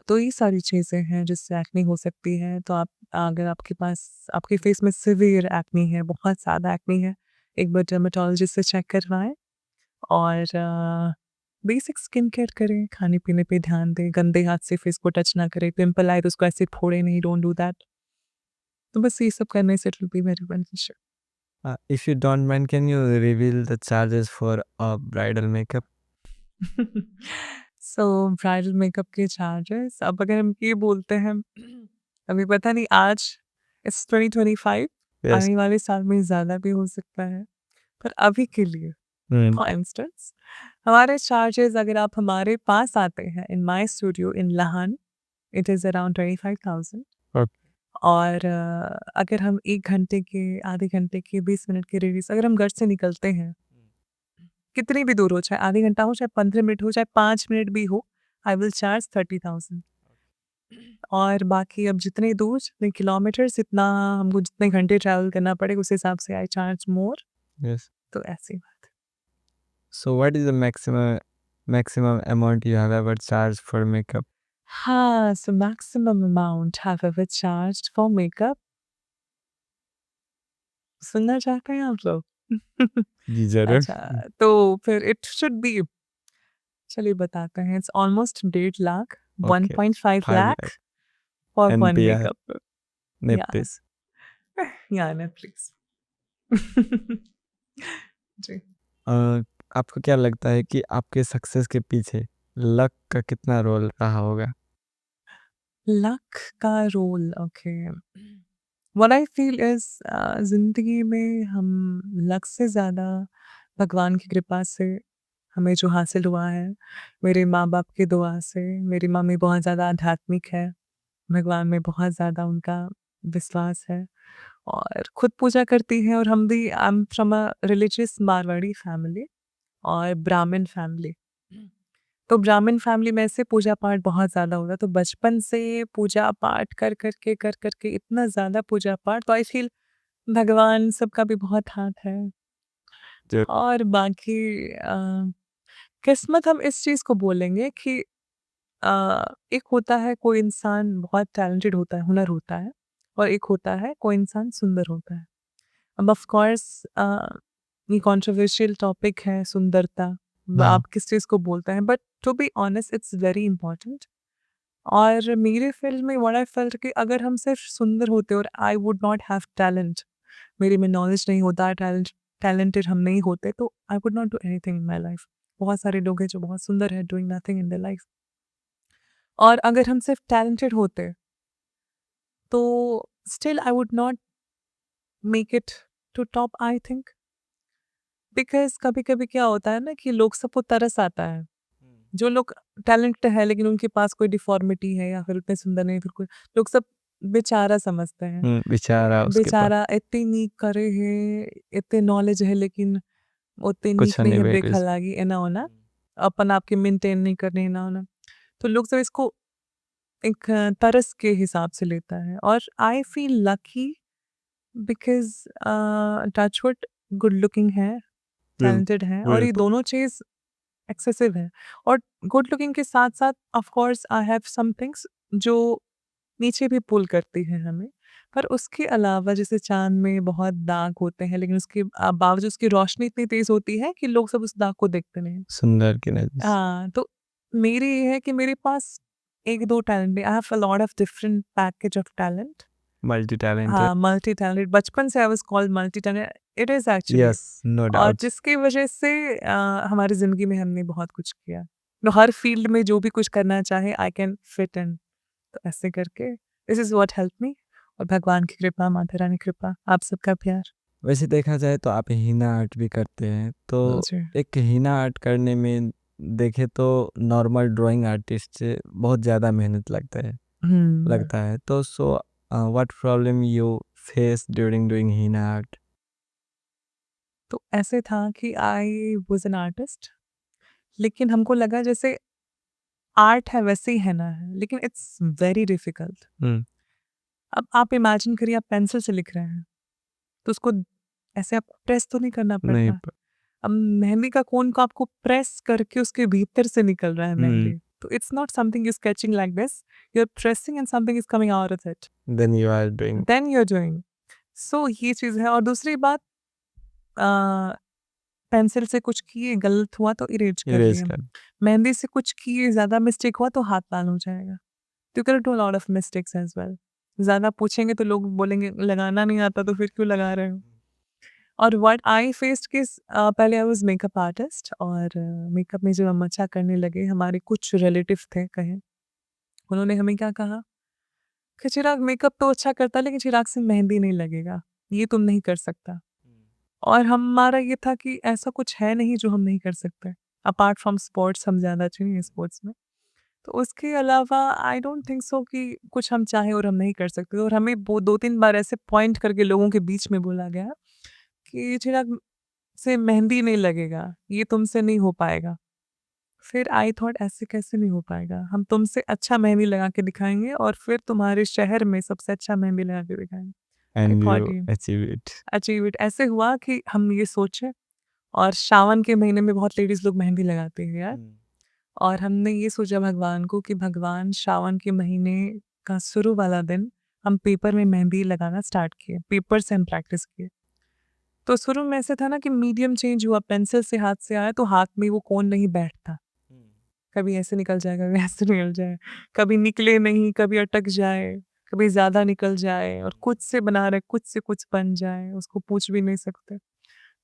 तो ये सारी चीज़ें हैं जिससे एक्ने हो सकती है, तो आप अगर आपके पास आपके फेस में सीवियर एक्ने है, बहुत ज़्यादा एक्ने है, एक बार डर्मेटोलॉजिस्ट से चेक करवाएँ और बेसिक स्किन केयर करें, खाने-पीने पे ध्यान दें, गंदे हाथ से फेस को टच ना करें, पिंपल आए तो उसको ऐसे फोड़े नहीं, डोंट डू दैट। तो बस ये सब करने से it will be very beneficial. If you don't mind, can you reveal the charges for a bridal makeup? So bridal makeup के चार्जेस अब अगर हम ये बोलते हैं अभी पता नहीं आज इट्स 2025 Yes. आने वाले साल में ज़्यादा भी हो सकता है, पर अभी के लिए Mm. फॉर इंस्टेंस हमारे चार्जेस अगर आप हमारे पास आते हैं in my studio in Lahan it is around 25,000 Okay. और अगर हम 1 घंटे के, आधे घंटे के, 20 मिनट के रेडियस अगर हम घर से निकलते हैं, कितनी भी दूर हो, चाहे आधे घंटा हो, चाहे 15 मिनट हो, चाहे 5 मिनट भी हो, आई विल चार्ज 30,000 और बाकी अब जितने दूर, जितने किलोमीटर्स, इतना हमको जितने घंटे ट्रैवल करना पड़े, उस हिसाब से आई चार्ज मोर, Yes. तो ऐसी बात है। So what is the maximum amount you have ever charged for makeup? हाँ, so maximum amount have ever charged for makeup सुनना चाहते हैं आप लोग? जी ज़रूर। अच्छा, तो फिर इट शुड बी चलिए बताते हैं it's almost 1.5 lakh Okay. 1.5 5 lakh lakh for one NPR, makeup या Neptis. या नेटफ्लिक्स जी। अ, आपको क्या लगता है कि आपके सक्सेस के पीछे लक का कितना रोल रहा होगा? लक का role, okay. What I feel is जिंदगी में हम लक से ज़्यादा भगवान की कृपा से हमें जो हासिल हुआ है, मेरे माँ बाप की दुआ से। मेरी मम्मी बहुत ज़्यादा आध्यात्मिक है, भगवान में बहुत ज़्यादा उनका विश्वास है और खुद पूजा करती हैं। और हम भी, I am from a religious Marwari family और ब्राह्मण फैमिली। तो ब्राह्मण फैमिली में से पूजा पाठ बहुत ज़्यादा होता, तो बचपन से पूजा पाठ कर करके इतना ज़्यादा पूजा पाठ, तो आई फील भगवान सबका भी बहुत हाथ है। जो और बाकी किस्मत हम इस चीज़ को बोलेंगे कि एक होता है कोई इंसान बहुत टैलेंटेड होता है, हुनर होता है, और एक होता है कोई इंसान सुंदर होता है। अब ऑफ कोर्स ये कंट्रोवर्शियल टॉपिक है सुंदरता, हाँ, आप किस चीज़ को बोलते हैं, but to be honest it's very important. और मेरे फील्ड में व्हाट आई फेल्ट कि अगर हम सिर्फ सुंदर होते और आई वुड नॉट हैव टैलेंट, मेरे में नॉलेज नहीं होता, टैलेंटेड हम नहीं होते, तो I would not do anything in my life. बहुत सारे लोग हैं जो बहुत सुंदर है, doing nothing in the life. और अगर हम सिर्फ टैलेंटेड होते तो still I would not make it to top, I think. Because कभी कभी क्या होता है ना कि लोग सबको तरस आता है, जो लोग टैलेंट है लेकिन उनके पास कोई डिफॉर्मिटी है या फिर उतने सुंदर नहीं, फिर कोई लोग सब बेचारा समझते हैं। बेचारा उसके पास बेचारा इतनी नीक करे है, इतने नॉलेज है लेकिन उतने नीक कुछ नहीं नहीं है, बेकृस बेखलागी है ना होना, अपन आपके मेंटेन नहीं करने ना होना। तो लोग सब इसको एक तरस के हिसाब से लेता है। और I feel lucky because touchwood good looking है, बिल टैलेंटेड है, और ये बिल्कुल, दोनों चीज़ एक्सेसिव है। और गुड लुकिंग के साथ साथ of course I have some things जो नीचे भी पुल करती है हमें। पर उसके अलावा जैसे चाँद में बहुत दाग होते हैं, लेकिन उसके बावजूद उसकी रोशनी इतनी तेज़ होती है कि लोग सब उस दाग को देखते नहीं। सुंदर की नज़र से, हाँ, तो मेरी ये है कि मेरे पास 1-2 टैलेंट नहीं, I have a lot of different package of talent. Multi talented, हाँ, मल्टी टैलेंटेड, बचपन से I was called multi talented, it is actually. Yes, no और डाउट्स। जिसकी वजह से हमारी ज़िंदगी में हमने बहुत कुछ किया। तो हर फ़ील्ड में जो भी कुछ करना चाहे आई कैन फिट इन। तो ऐसे करके this is what helped me. और भगवान की कृपा, माता रानी की कृपा, आप सबका प्यार। वैसे देखा जाए तो आप हीना आर्ट भी करते हैं, तो जी। एक हीना आर्ट करने में देखें तो नॉर्मल ड्राइंग आर्टिस्ट से बहुत ज़्यादा मेहनत हुँ। लगता है। तो so what problem you face during doing henna art? तो ऐसे था कि आई वाज़ एन आर्टिस्ट, लेकिन हमको लगा जैसे आर्ट है वैसे ही हैना है, लेकिन इट्स वेरी डिफिकल्ट। हुँ, अब आप इमेजिन करिए, आप पेंसिल से लिख रहे हैं, तो उसको ऐसे आपको प्रेस तो नहीं करना नहीं पड़ता। प अब मेहंदी का कोन को आपको प्रेस करके उसके भीतर से निकल रहा है हुँ, मेहंदी। तो it's not something you sketching like this, you are pressing and something is coming out of it, then you are doing then you are doing. So ये चीज़ है। और दूसरी बात, अ, पेंसिल से कुछ किए गलत हुआ तो इरेज कर इरेज़ दिया। कर मेहंदी से कुछ किए ज़्यादा मिस्टेक हुआ तो हाथ लाल हो जाएगा। You can do a lot of mistakes as well. ज़्यादा पूछेंगे तो लोग बोलेंगे लगाना नहीं आता तो फिर क्यों लगा रहे हो? और व्हाट आई फेस्ड किस पहले आई वाज़ मेकअप आर्टिस्ट, और मेकअप में जब हम अच्छा करने लगे, हमारे कुछ रिलेटिव थे कहें, उन्होंने हमें क्या कहा कि चिराग मेकअप तो अच्छा करता है लेकिन चिराग से मेहंदी नहीं लगेगा, ये तुम नहीं कर सकता। और हमारा ये था कि ऐसा कुछ है नहीं जो हम नहीं कर सकते। अपार्ट फ्रॉम स्पोर्ट्स हम ज़्यादा अच्छे नहीं हैं स्पोर्ट्स में। तो उसके अलावा आई डोंट थिंक सो कि कुछ हम चाहें और हम नहीं कर सकते। और हमें वो 2-3 बार ऐसे पॉइंट करके लोगों के बीच में बोला गया कि चिराग से मेहंदी नहीं लगेगा, ये तुमसे नहीं हो पाएगा। फिर आई थॉट ऐसे कैसे नहीं हो पाएगा? हम तुमसे अच्छा मेहंदी लगा के दिखाएँगे और फिर तुम्हारे शहर में सबसे अच्छा मेहंदी लगा के दिखाएँगे। आई एंड थॉट यू ये अचीव इट। Achieve it. ऐसे हुआ कि हम ये सोचे, और सावन के महीने में बहुत लेडीज़ लोग मेहंदी लगाती हैं यार। हुँ, और हमने ये सोचा भगवान को कि भगवान सावन के महीने का शुरू वाला दिन हम पेपर में मेहंदी लगाना स्टार्ट किए, पेपर से हम प्रैक्टिस किए। तो शुरू में ऐसे था ना कि मीडियम चेंज हुआ, पेंसिल से हाथ से आया तो हाथ में वो कोन नहीं बैठता, हुँ, कभी ऐसे निकल जाए, कभी ऐसे निकल जाए, कभी निकले नहीं, कभी अटक जाए, कभी ज़्यादा निकल जाए, और कुछ से बना रहे कुछ से कुछ बन जाए, उसको पूछ भी नहीं सकते।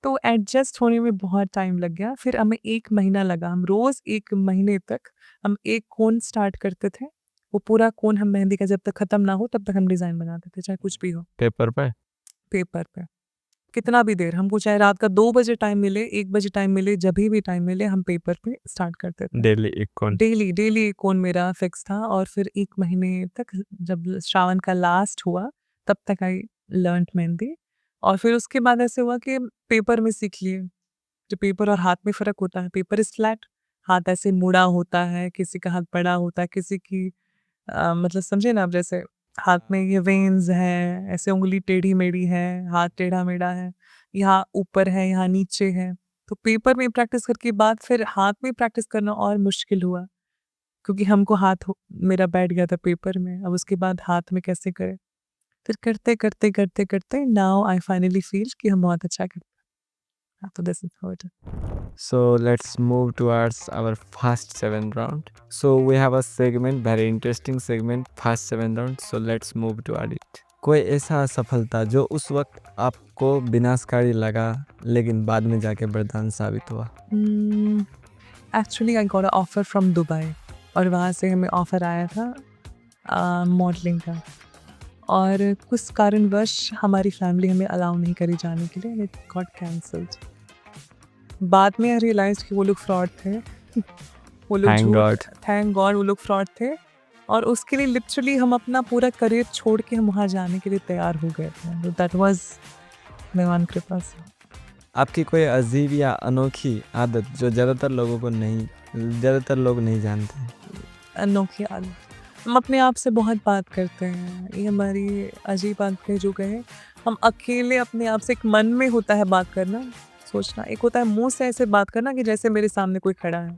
तो एडजस्ट होने में बहुत टाइम लग गया। फिर हमें 1 महीना लगा, हम रोज़ 1 महीने तक हम एक कोन स्टार्ट करते थे। वो पूरा कोन हम मेहंदी का जब तक ख़त्म ना हो तब तक हम डिज़ाइन बनाते थे, चाहे कुछ भी हो, पेपर पे? पेपर पे। कितना भी देर, हमको चाहे रात का 2 बजे टाइम मिले, 1 बजे टाइम मिले, जभी भी टाइम मिले, हम पेपर पे स्टार्ट करते थे। डेली एक कौन? डेली एक कोन मेरा फिक्स था और फिर 1 महीने तक जब श्रावण का लास्ट हुआ, तब तक आई लर्न्ड मेहंदी। और फिर उसके बाद ऐसे हुआ कि पेपर में सीख लिए। जो पेपर और हाथ में फ़र्क होता है, पेपर इज़ फ्लैट, हाथ ऐसे मुड़ा होता है, किसी का हाथ बड़ा होता है, किसी की मतलब समझे ना आप, जैसे हाथ में ये वेन्स हैं, ऐसे उँगली टेढ़ी-मेढ़ी है, हाथ टेढ़ा-मेढ़ा है, यहाँ ऊपर है, यहाँ नीचे है। तो पेपर में प्रैक्टिस करके बाद फिर हाथ में प्रैक्टिस करना और मुश्किल हुआ, क्योंकि हमको हाथ हो मेरा बैठ गया था पेपर में, अब उसके बाद हाथ में कैसे करें? फिर करते नाउ आई फाइनली फ़ील कि हम बहुत अच्छा करते हैं। तो this is how it is. So let's move towards our first 7 round. So we have a segment, very interesting segment, first 7 round. So let's move toward it. कोई ऐसा सफलता जो उस वक्त आपको विनाशकारी लगा लेकिन बाद में जाके वरदान साबित हुआ? Actually I got a offer from Dubai और वहाँ से हमें ऑफ़र आया था मॉडलिंग का, और कुछ कारणवश हमारी फैमिली हमें अलाउ नहीं करी जाने के लिए, एंड इट गॉट कैंसल्ड। बाद में आई रियलाइज़ कि वो लोग फ्रॉड थे। वो लोग Thank झूठ, God. थैंक गॉड वो लोग फ्रॉड थे, और उसके लिए लिटरली हम अपना पूरा करियर छोड़ के हम वहाँ जाने के लिए तैयार हो गए थे। दैट वाज़ भगवान की कृपा से। आपकी कोई अजीब या अनोखी आदत जो ज़्यादातर लोग नहीं जानते हैं? अनोखी आदत, हम अपने आप से बहुत बात करते हैं, ये हमारी अजीब आदत है जो कहें। हम अकेले अपने आप से, एक मन में होता है बात करना, सोचना, एक होता है मुँह से ऐसे बात करना कि जैसे मेरे सामने कोई खड़ा है।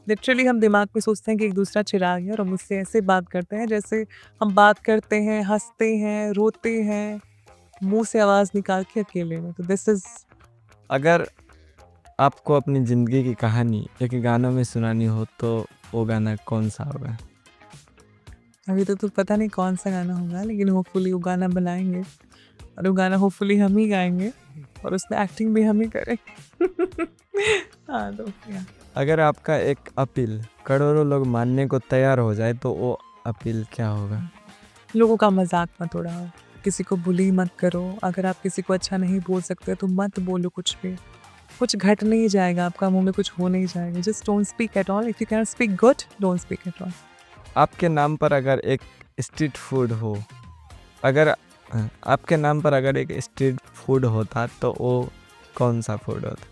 लिटरली हम दिमाग में सोचते हैं कि एक दूसरा चिराग है और हम उससे ऐसे बात करते हैं जैसे हम बात करते हैं, हँसते हैं, रोते हैं, मुँह से आवाज़ निकाल के अकेले में। तो दिस इज़ अगर आपको अपनी ज़िंदगी की कहानी एक गानों में सुनानी हो तो वो गाना कौन सा होगा? अभी तो पता नहीं कौन-सा गाना होगा, लेकिन होपफुली वो गाना बनाएँगे और वो गाना होपफुली हम ही गाएँगे और उसमें एक्टिंग भी हम ही करेंगे। हाँ, तो या अगर आपका एक अपील करोड़ों लोग मानने को तैयार हो जाए तो वो अपील क्या होगा? लोगों का मज़ाक मत उड़ाओ, किसी को बुली मत करो, अगर आप किसी को अच्छा नहीं बोल सकते तो मत बोलो कुछ भी। कुछ घट नहीं जाएगा, आपका मुँह में कुछ हो नहीं जाएगा। Just don't speak at all, if you can speak good, don't speak at all. आपके नाम पर अगर एक स्ट्रीट फूड हो, अगर आपके नाम पर अगर एक स्ट्रीट फूड होता तो वो कौन सा फूड होता?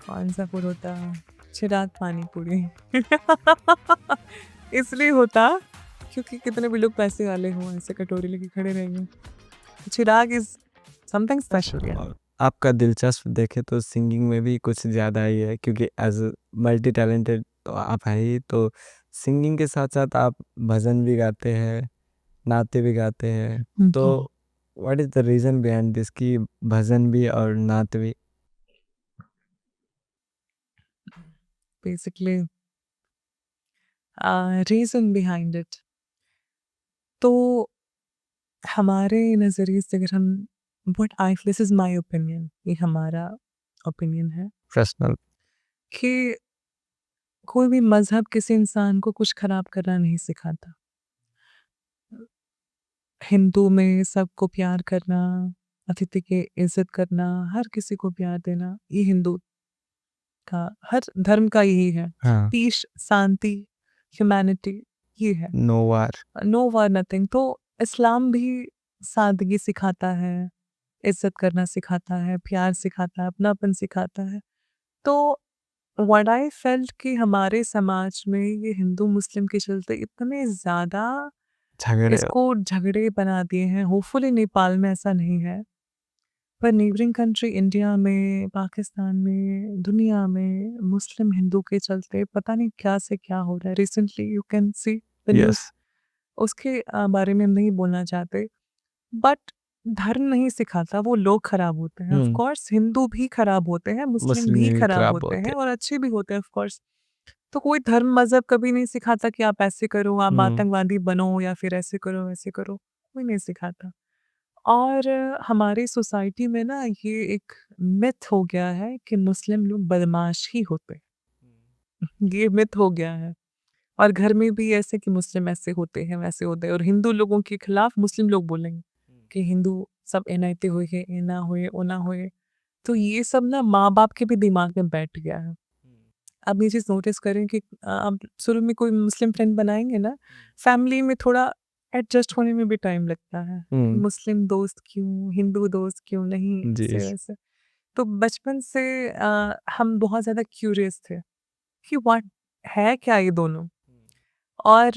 कौन-सा फूड होता? चिराग पानी पूरी। इसलिए होता क्योंकि कितने भी लोग पैसे वाले हों, ऐसे कटोरी लेके खड़े रहेंगे। चिराग इज़ समथिंग स्पेशल या। और आपका दिलचस्प देखे तो सिंगिंग में भी कुछ ज़्यादा ही है, क्योंकि एज मल्टी टैलेंटेड तो आप है ही, तो सिंगिंग के साथ साथ आप भजन भी गाते हैं, नाते भी गाते हैं। तो what is the reason behind this कि भजन भी और नात भी? बेसिकली रीज़न बिहाइंड इट, तो हमारे नज़रिए से अगर हम, what I this is my opinion, ये हमारा ओपिनियन है पर्सनल। कि कोई भी मज़हब किसी इंसान को कुछ ख़राब करना नहीं सिखाता। हिंदू में सबको प्यार करना, अतिथि की इज़्ज़त करना, हर किसी को प्यार देना, ये हिंदू का, हर धर्म का यही है। हाँ। पीस, शांति, ह्यूमैनिटी, ये है। नो वार। नो वार नथिंग। तो इस्लाम भी सादगी सिखाता है, इज़्ज़त करना सिखाता है, प्यार सिखाता है, अपनापन सिखाता है। तो व्हाट आई फेल्ट कि हमारे समाज में ये हिंदू मुस्लिम के चलते इतने ज़्यादा झगड़े। इसको झगड़े बना दिए हैं। होपफुली नेपाल में ऐसा नहीं है, पर नेबरिंग कंट्री इंडिया में, पाकिस्तान में, दुनिया में मुस्लिम हिंदू के चलते पता नहीं क्या से क्या हो रहा है। Recently you can see the news, yes. उसके बारे में हम नहीं बोलना चाहते, बट धर्म नहीं सिखाता, वो लोग खराब होते हैं। Of hmm. कोर्स हिंदू भी खराब होते हैं, मुस्लिम मुस्लिम भी भी खराब खराब होते होते हैं और अच्छे भी होते हैं ऑफ कोर्स। तो कोई धर्म मज़हब कभी नहीं सिखाता कि आप ऐसे करो, आप हैं। आतंकवादी बनो या फिर ऐसे करो, वैसे करो, कोई नहीं सिखाता। और हमारी सोसाइटी में ना ये एक मिथ हो गया है कि मुस्लिम लोग बदमाश ही होते हैं। ये मिथ हो गया है। और घर में भी ऐसे कि मुस्लिम ऐसे होते हैं, वैसे होते हैं और हिंदू लोगों के खिलाफ मुस्लिम लोग बोलेंगे कि हिंदू सब एनाइते हुए हैं, एना हुए, ओना हुए। तो ये सब ना माँ-बाप के भी दिमाग में बैठ गया है। आप ये चीज़ नोटिस करें कि आप शुरू में कोई मुस्लिम फ्रेंड बनाएँगे ना, फैमिली में थोड़ा एडजस्ट होने में भी टाइम लगता है। कि हुँ, मुस्लिम दोस्त क्यों, हिंदू दोस्त क्यों नहीं, जी। ऐसे-वैसे। तो बचपन से हम बहुत ज़्यादा क्यूरियस थे कि व्हाट है क्या ये दोनों? और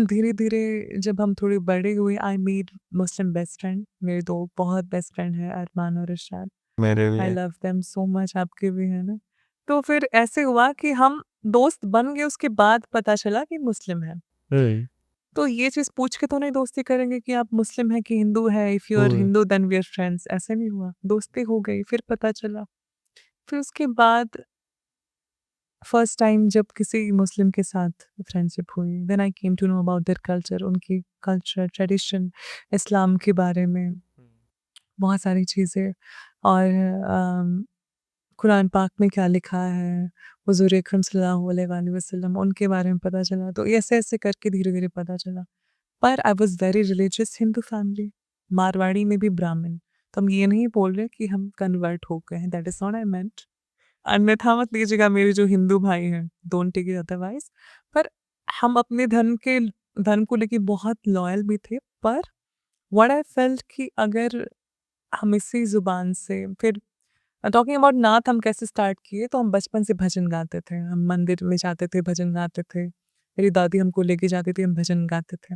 धीरे-धीरे जब हम थोड़े बड़े हुए I made Muslim best friend. मेरे 2 बहुत बेस्ट फ्रेंड हैं अरमान और इरशाद। मेरे भी आई है। लव देम सो मच, आपके भी है ना? तो फिर ऐसे हुआ कि हम दोस्त बन गए, उसके बाद पता चला कि मुस्लिम हैं। हुँ, तो ये चीज़ पूछ के तो नहीं दोस्ती करेंगे कि आप मुस्लिम हैं कि हिंदू हैं, इफ यू आर हुँ, Hindu then we are friends, ऐसे नहीं हुआ। दोस्ती हो गई, फिर पता चला। फिर उसके बाद फर्स्ट टाइम जब किसी मुस्लिम के साथ फ्रेंडशिप हुई, then I came to know about their culture, उनकी कल्चर, ट्रेडिशन, इस्लाम के बारे में बहुत सारी चीज़ें। और कुरान पाक में क्या लिखा है, हुज़ूर अकरम सल्लल्लाहु अलैहि वसल्लम उनके बारे में पता चला। तो ऐसे-ऐसे करके धीरे-धीरे पता चला। पर आई was very religious Hindu family, Marwari में भी ब्राह्मण। तो हम ये नहीं बोल रहे कि हम कन्वर्ट हो गए हैं, दैट इज़ नॉट आई मेंट। अन्यथा मत लीजिएगा, मेरे जो हिंदू भाई हैं, डोंट टेक इट अदरवाइज़। पर हम अपने धर्म को लेके बहुत लॉयल भी थे। पर व्हाट आई फेल्ट कि अगर हम इसी ज़ुबान से फिर टॉकिंग अबाउट नात हम कैसे स्टार्ट किए, तो हम बचपन से भजन गाते थे। हम मंदिर में जाते थे, भजन गाते थे। मेरी दादी हमको लेके जाती थी, हम भजन गाते थे।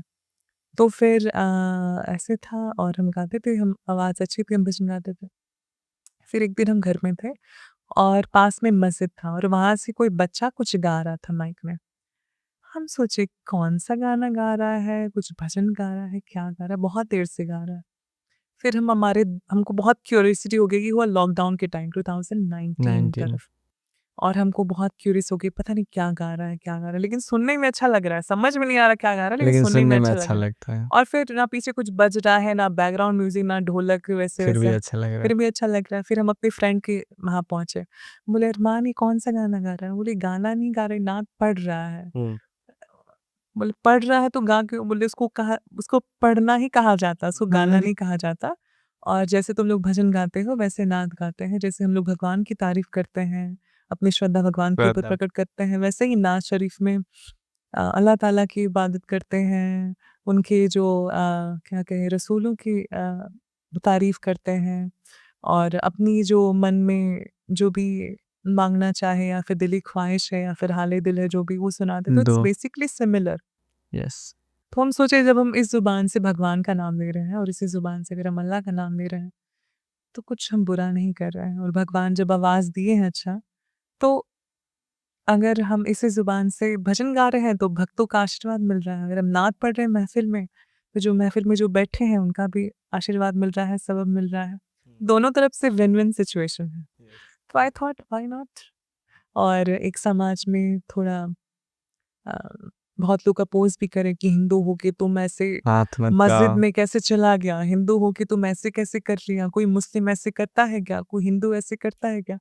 तो फिर ऐसे था और हम गाते थे, हम आवाज़ अच्छी थी, हम भजन गाते थे। फिर एक दिन हम घर में थे और पास में मस्जिद था और वहाँ से कोई बच्चा कुछ गा रहा था माइक में। हम सोचे कौन-सा गाना गा रहा है, कुछ भजन गा रहा है, क्या गा रहा है? बहुत देर से गा रहा है। फिर हमको बहुत क्यूरियोसिटी हो गई कि हुआ लॉकडाउन के टाइम 2019 19 तरफ। और हमको बहुत क्यूरियस हो गई, पता नहीं क्या गा रहा है, क्या गा रहा है? लेकिन सुनने में अच्छा लग रहा है, समझ में नहीं आ रहा क्या गा रहा है, लेकिन लेकिन सुनने में सुनने में अच्छा लग अच्छा रहा है। लगता है, और फिर ना पीछे कुछ बज रहा है, ना बैकग्राउंड म्यूज़िक, ना ढोलक फिर भी वैसे-वैसे, अच्छा लग रहा है। फिर भी अच्छा लग रहा है। फिर हम अपने फ्रेंड के वहाँ पहुँचे। बोले, "अरमान ये कौन-सा गाना गा रहा है?" बोले, "गाना नहीं गा रहे, नात पढ़ रहा है।" हुँ, बोले, "पढ़ रहा है तो गा क्यों?" बोले, उसको पढ़ना ही कहा जाता है, उसको गाना हमारी नहीं कहा जाता। और जैसे तुम लोग भजन गाते हो, वैसे नात गाते हैं। जैसे हम लोग भगवान की तारीफ़ करते हैं, अपनी श्रद्धा भगवान के ऊपर श्रद्धा प्रकट करते हैं, वैसे ही नात शरीफ में अल्लाह ताला की इबादत करते हैं, उनके जो क्या कहें रसूलों की तारीफ़ करते हैं और अपनी जो मन में जो भी माँगना चाहे या फिर दिली ख्वाहिश है या फिर हाले दिल है जो भी वो सुनाते, तो इट्स दो बेसिकली सिमिलर। यस, तो हम सोचे जब हम इस ज़ुबान से भगवान का नाम ले रहे हैं और इसी ज़ुबान से अगर हम अल्लाह का नाम ले रहे हैं, तो कुछ हम बुरा नहीं कर रहे हैं और भगवान जब आवाज़ दिए हैं अच्छा, तो अगर हम इसी ज़ुबान से भजन गा रहे हैं तो भक्तों का आशीर्वाद मिल रहा है। अगर हम नात पढ़ रहे हैं महफ़िल में, तो जो महफ़िल में जो बैठे हैं उनका भी आशीर्वाद मिल रहा है, सबब मिल रहा है। दोनों तरफ से विन-विन सिचुएशन है। तो आई थॉट व्हाई नॉट? और एक समाज में थोड़ा अ, बहुत लोग अपोज़ भी करें कि हिंदू हो के तुम ऐसे हाथ मत मस्जिद गाओ। में कैसे चला गया? हिंदू हो के तुम ऐसे कैसे कर लिया? कोई मुस्लिम ऐसे करता है क्या? कोई हिंदू ऐसे करता है क्या?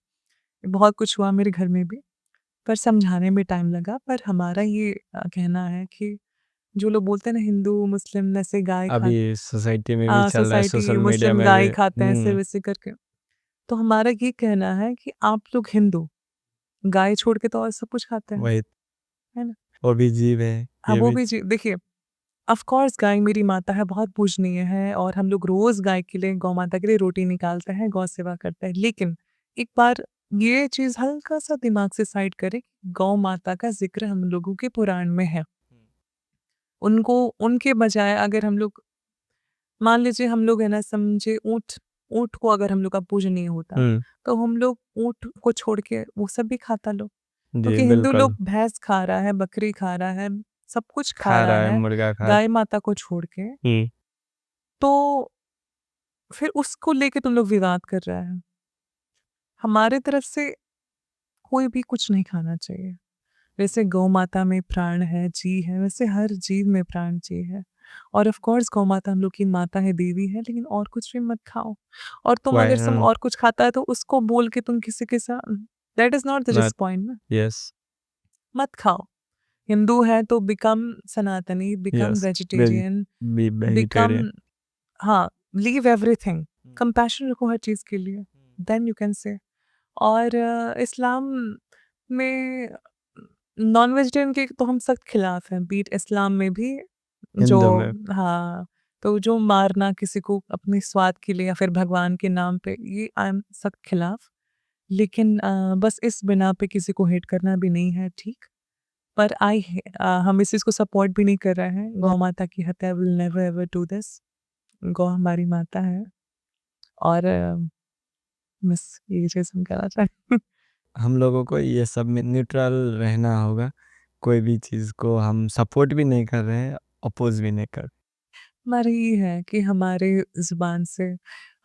बहुत कुछ हुआ मेरे घर में भी। पर समझाने में टाइम लगा। पर हमारा ये कहना है कि जो लोग बोलते हैं ना हिंदू मुस्लिम ऐसे गाय खा अभी सोसाइटी में भी चल रहा है, सोसाइटी सोशल मीडिया मुस्लिम में भी। गाय खाते हैं ऐसे-वैसे करके। तो हमारा ये कहना है कि आप लोग हिंदू, गाय छोड़ के तो और सब कुछ खाते हैं, वही, है ना? वो भी जीव है, हाँ, ये वो भी भी जी देखिए, ऑफ़ कोर्स गाय मेरी माता है, बहुत पूजनीय है और हम लोग रोज़ गाय के लिए, गौ माता के लिए रोटी निकालते हैं, गौ सेवा करते हैं। लेकिन एक बार ये चीज़ हल्का-सा दिमाग से साइड करें, गौ माता का ज़िक्र हम लोगों के पुराण में है। उनको उनके बजाय अगर हम लोग मान लीजिए हम लोग है ना समझे ऊँट ऊँट को अगर हम लोग का पूजनीय होता, हुँ, तो हम लोग ऊँट को छोड़ के वो सब भी खाता लोग। जी, क्योंकि हिंदू बिल्कुल। लोग भैंस खा रहा है, बकरी खा रहा है, सब कुछ खा खा रहा रहा है, है, मुर्गा खा। गाय माता को छोड़ के। हुँ, तो फिर उसको लेके तुम लोग विवाद कर रहा है। हमारे तरफ से कोई भी कुछ नहीं खाना चाहिए। जैसे गौ माता में प्राण है, जी है, वैसे हर जीव में प्राण, जी है। और ऑफ कोर्स गौ माता हम लोग की माता है, देवी है, लेकिन और कुछ भी मत खाओ। और तुम Why? अगर तुम और कुछ खाता है तो उसको बोल के तुम किसी के साथ, that is not the Not. Just point ना, Yes. मत खाओ। हिंदू है तो बिकम सनातनी, become Yes. Vegetarian, Be become, vegetarian. हाँ, लीव एवरीथिंग, कंपैशन रखो हर चीज़ के लिए, देन यू कैन से। और इस्लाम में नॉन वेजिटेरियन के तो हम सख्त खिलाफ हैं, बीट इस्लाम में भी जो, हिंदू में हाँ, तो जो मारना किसी को अपने स्वाद के लिए या फिर भगवान के नाम पे, ये आई एम सख्त खिलाफ। लेकिन बस इस बिना पे किसी को हेट करना भी नहीं है ठीक। पर हम इस चीज़ को सपोर्ट भी नहीं कर रहे हैं, गौ माता की हत्या, will never ever do this. गौ हमारी माता है। और बस ये चीज़ हम कहना चाहें। हम लोगों को ये सब में न्यूट्रल रहना होगा। कोई भी चीज़ को हम सपोर्ट भी नहीं कर रहे हैं, अपोज भी नहीं कर रहे। हमारा ये है कि हमारे ज़ुबान से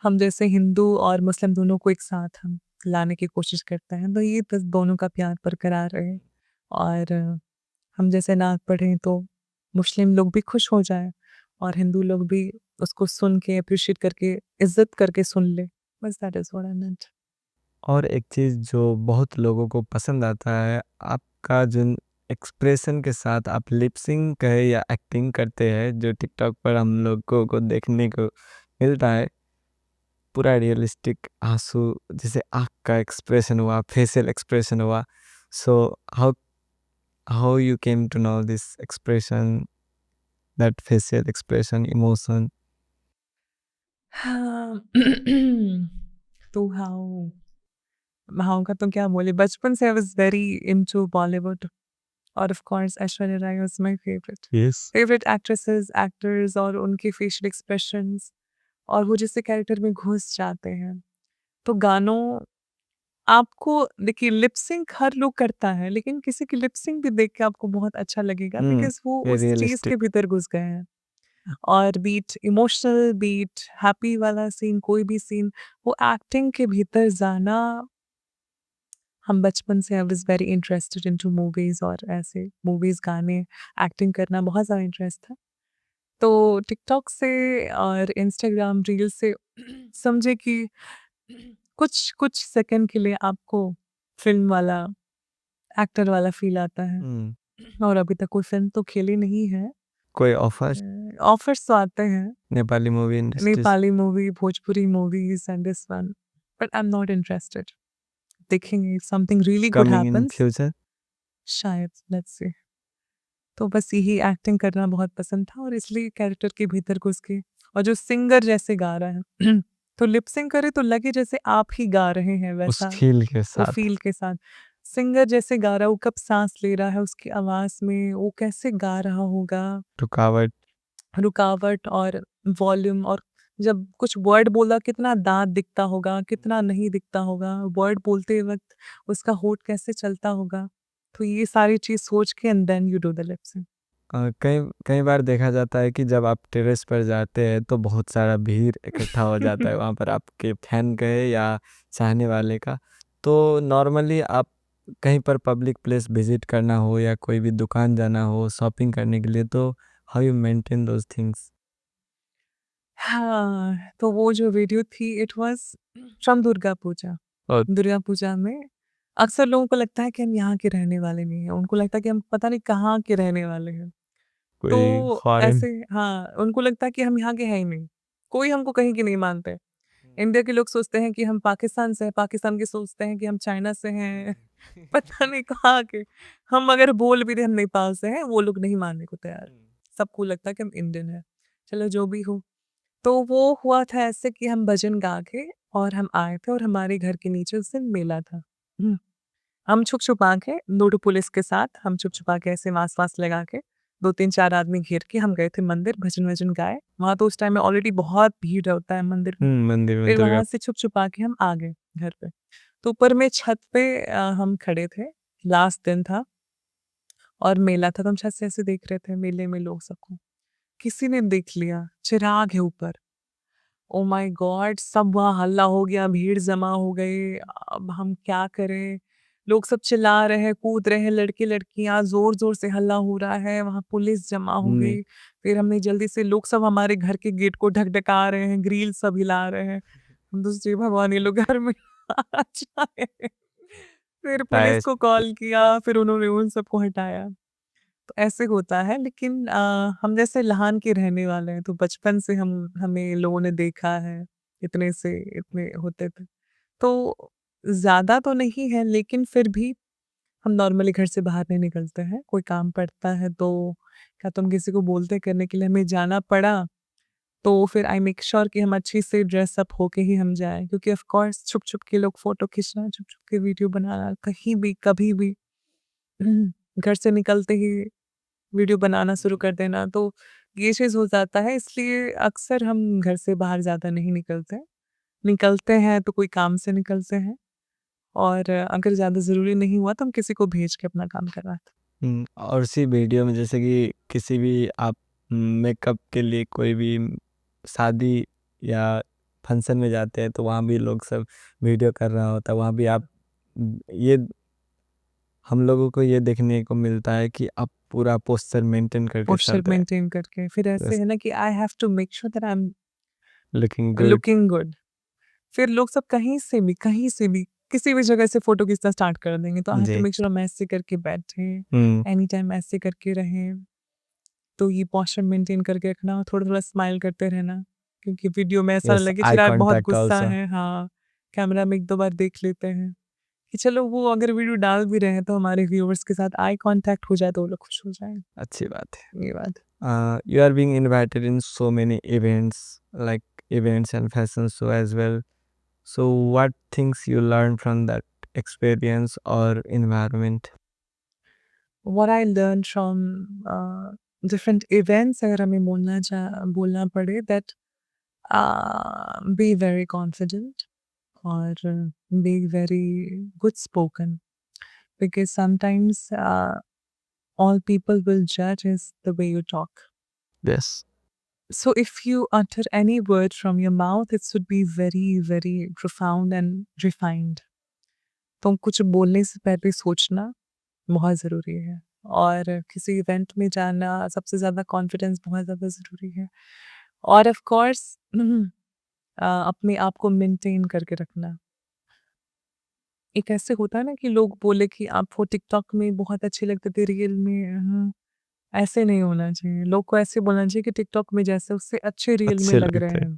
हम जैसे हिंदू और मुस्लिम दोनों को एक साथ हम लाने की कोशिश करते हैं, तो ये बस दोनों का प्यार बरकरार रहे। और हम जैसे नात पढ़ें तो मुस्लिम लोग भी खुश हो जाएँ और हिंदू लोग भी उसको सुन के एप्रिशिएट करके, इज़्ज़त करके सुन ले। बस दैट इज़ व्हाट आई मेंट। और एक चीज़ जो बहुत लोगों को पसंद आता है, आपका जो एक्सप्रेशन के साथ आप लिप सिंक कहे या एक्टिंग करते हैं, जो टिकटॉक पर हम लोगों को देखने को मिलता है, पूरा रियलिस्टिक आँसू, जैसे आँख का एक्सप्रेशन हुआ, फेशियल एक्सप्रेशन हुआ। So how how you came to know this expression, that facial expression, emotion? हाँ, तो हाउ का तो क्या बोले, बचपन से I was very into Bollywood और of course Aishwarya Rai was my favourite. Yes. Favourite actresses, actors और उनके फेशियल एक्सप्रेशंस और वो जैसे कैरेक्टर में घुस जाते हैं। तो गानों, आपको देखिए लिप सिंक हर लोग करता है, लेकिन किसी की लिप सिंक भी देख के आपको बहुत अच्छा लगेगा बिकॉज़ वो ये उस चीज़ रियलिस्टिक। के भीतर घुस गए हैं। और बीट इमोशनल, बीट हैप्पी वाला सीन, कोई भी सीन, वो एक्टिंग के भीतर जाना, हम बचपन से I was very interested into movies और ऐसे मूवीज़, गाने, एक्टिंग करना बहुत ज़्यादा इंटरेस्ट था। तो टिकटॉक से और इंस्टाग्राम रील से समझे कि कुछ कुछ सेकंड के लिए आपको फ़िल्म वाला, एक्टर वाला फ़ील आता है। और अभी तक कोई फ़िल्म तो खेली नहीं है। कोई ऑफर ऑफ़र्स तो आते हैं, Nepali movie industries Nepali movie, Bhojpuri movies and this one, but I am not interested. देखेंगे if something really good coming in happens, future? शायद, लेट्स सी। तो बस यही एक्टिंग करना बहुत पसंद था और इसलिए कैरेक्टर के भीतर घुस के, और जो सिंगर जैसे गा रहा है तो लिप सिंक करे तो लगे जैसे आप ही गा रहे हैं उस वैसा, फील के वो साथ। फ़ील के साथ। सिंगर जैसे गा रहा है, वो कब साँस ले रहा है उसकी आवाज़ में, वो कैसे गा रहा होगा, रुकावट। रुकावट और वॉल्यूम, और जब कुछ वर्ड बोला कितना दाँत दिखता होगा, कितना नहीं दिखता होगा, वर्ड बोलते वक़्त उसका होंठ कैसे चलता होगा। तो ये सारी चीज़ सोच के and then you do the lip sync. कई कई बार देखा जाता है कि जब आप टेरेस पर जाते हैं तो बहुत सारा भीड़ इकट्ठा हो जाता है वहाँ पर, आपके फैन कहे या चाहने वाले का। तो नॉर्मली आप कहीं पर पब्लिक प्लेस विजिट करना हो या कोई भी दुकान जाना हो शॉपिंग करने के लिए, तो how you maintain those things? हाँ, तो वो जो वीडियो थी it was from Durga Puja. और दुर्गा पूजा में अक्सर लोगों को लगता है कि हम यहाँ के रहने वाले नहीं हैं, उनको लगता है कि हम पता नहीं कहाँ के रहने वाले हैं। कोई तो फॉरेन। ऐसे, हाँ, उनको लगता है कि हम यहाँ के हैं ही नहीं। कोई हमको कहीं के नहीं मानते। इंडिया के लोग सोचते हैं कि हम पाकिस्तान से हैं, पाकिस्तान के सोचते हैं कि हम चाइना से हैं, पता नहीं कहाँ के। हम अगर बोल भी दें हम नेपाल से हैं, वो लोग नहीं मानने को तैयार। सबको लगता है कि हम इंडियन हैं। चलो जो भी हो। तो वो हुआ था ऐसे कि हम भजन गा के और हम आए थे और हमारे घर के नीचे उस दिन मेला था। हम छुप-छुपा के 2 पुलिस के साथ हम छुप-छुपा के ऐसे मास-वास लगा के 2-3-4 आदमी घेर के हम गए थे मंदिर, भजन-वजन गाए। वहाँ तो उस टाइम में ऑलरेडी बहुत भीड़ होता है मंदिर में। मंदिर में फिर दुर्गा। वहाँ से छुप-छुपा के हम आ गए घर पे। तो ऊपर में छत पे हम खड़े थे, लास्ट दिन था और मेला था, तो हम छत से ऐसे देख रहे थे मेले में लोग सबको। किसी ने देख लिया, चिराग है ऊपर। Oh my God! सब वहाँ हल्ला हो गया, भीड़ जमा हो गई, अब हम क्या करें? लोग सब चिल्ला रहे हैं, कूद रहे हैं, लड़के-लड़कियाँ, ज़ोर-ज़ोर से हल्ला हो रहा है, वहाँ पुलिस जमा हो गई। फिर हमने जल्दी से लोग सब हमारे घर के गेट को ढक-ढका रहे हैं, ग्रिल सब हिला रहे हैं। हम तो सोचे भगवान ये लोग घर में आ जाए। फिर पुलिस शायद को कॉल किया, फिर उन्होंने उन सबको हटाया। तो ऐसे होता है लेकिन हम जैसे लाहन के रहने वाले हैं तो बचपन से हमें लोगों ने देखा है, इतने से इतने होते थे। तो ज़्यादा तो नहीं है लेकिन फिर भी हम नॉर्मली घर से बाहर नहीं निकलते हैं। कोई काम पड़ता है तो क्या तुम किसी को बोलते करने के लिए हमें जाना पड़ा, तो फिर आई मेक श्योर कि हम अच्छी से ड्रेस अप होके ही हम जाएँ क्योंकि ऑफ़ कोर्स छुप-छुप के लोग फ़ोटो खींचना, छुप-छुप के वीडियो बनाना, कहीं भी, कभी भी घर से निकलते ही वीडियो बनाना शुरू कर देना, तो ये चीज़ हो जाता है इसलिए अक्सर हम घर से बाहर ज़्यादा नहीं निकलते। निकलते हैं तो कोई काम से निकलते हैं और अगर ज़्यादा ज़रूरी नहीं हुआ तो हम किसी को भेज के अपना काम करवाते हैं। और उसी वीडियो में जैसे कि किसी भी आप मेकअप के लिए कोई भी शादी या फंक्शन में जाते हैं तो वहाँ भी लोग सब वीडियो कर रहा होता है, वहाँ भी आप ये हम लोगों को ये देखने को मिलता है कि आप पूरा पोस्चर मेंटेन करके पोस्चर चलते हैं, मेंटेन करके फिर ऐसे है ना कि I have to make sure that I am looking good. Looking good. फिर लोग सब कहीं से भी, किसी भी जगह से फ़ोटो खींचना स्टार्ट कर देंगे, तो आई हैव टू जी। मेक श्योर हम ऐसे करके बैठें, हुँ, एनी टाइम ऐसे करके रहें। तो ये पोस्चर मेंटेन करके रखना और थोड़ा-थोड़ा स्माइल करते रहना, क्योंकि वीडियो में ऐसा ना यस लगे आई चलो यार बहुत कॉन्टैक्ट गुस्सा आल्सो। है हाँ, कैमरा में 1-2 बार देख लेते हैं, कि चलो वो अगर वीडियो डाल भी रहे हैं तो हमारे व्यूअर्स के साथ आई कॉन्टैक्ट हो जाए तो वो लोग खुश हो जाएँ, अच्छी बात है। ये बात। You are being invited in so many events, like events and fashion show as well. So what things you learn from that experience or environment? What I learn from different events अगर हमें बोलना पड़े that be very confident और be very good spoken because sometimes all people will judge is the way you talk. Yes. So if you utter any word from your mouth, it should be very, very profound and refined. तो कुछ बोलने से पहले सोचना बहुत ज़रूरी है और किसी इवेंट में जाना सबसे ज़्यादा कॉन्फिडेंस बहुत ज़्यादा ज़रूरी है और ऑफ कोर्स अपने आप को मेंटेन करके रखना। एक ऐसे होता है ना कि लोग बोले कि आप वो टिकटॉक में बहुत अच्छे लगते थे रियल में ऐसे नहीं होना चाहिए। लोग को ऐसे बोलना चाहिए कि टिकटॉक में जैसे उससे अच्छे रील में अच्छे लग रहे लगते हैं।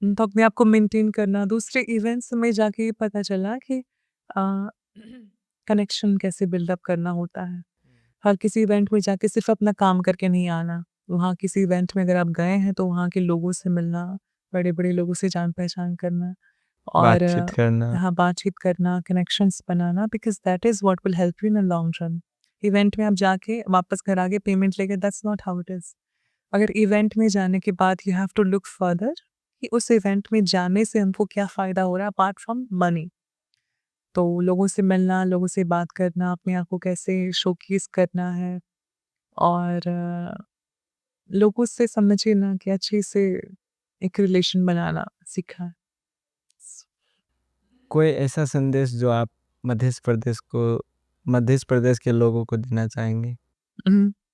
हैं। तो अपने आप को मेंटेन करना, दूसरे इवेंट्स में जाके ये पता चला कि अ, कनेक्शन कैसे बिल्डअप करना होता है। हर किसी इवेंट में जाके सिर्फ़ अपना काम करके नहीं आना। वहाँ किसी इवेंट में अगर आप गए हैं तो वहाँ के लोगों से मिलना, बड़े-बड़े लोगों से जान-पहचान करना और बातचीत करना। हाँ, बातचीत करना, कनेक्शंस बनाना because that is what will help you in a long run. Event में आप जाके वापस घर आ गए पेमेंट लेके that's not how it is. अगर इवेंट में जाने के बाद you have to look further कि उस इवेंट में जाने से हमको क्या फ़ायदा हो रहा है अपार्ट फ्रॉम मनी। तो लोगों से मिलना, लोगों से बात करना, अपने आप को कैसे शोकेस करना है और लोगों से समझिए ना कि अच्छे से एक रिलेशन बनाना सीखा है। कोई ऐसा संदेश जो आप मध्य प्रदेश के लोगों को देना चाहेंगे?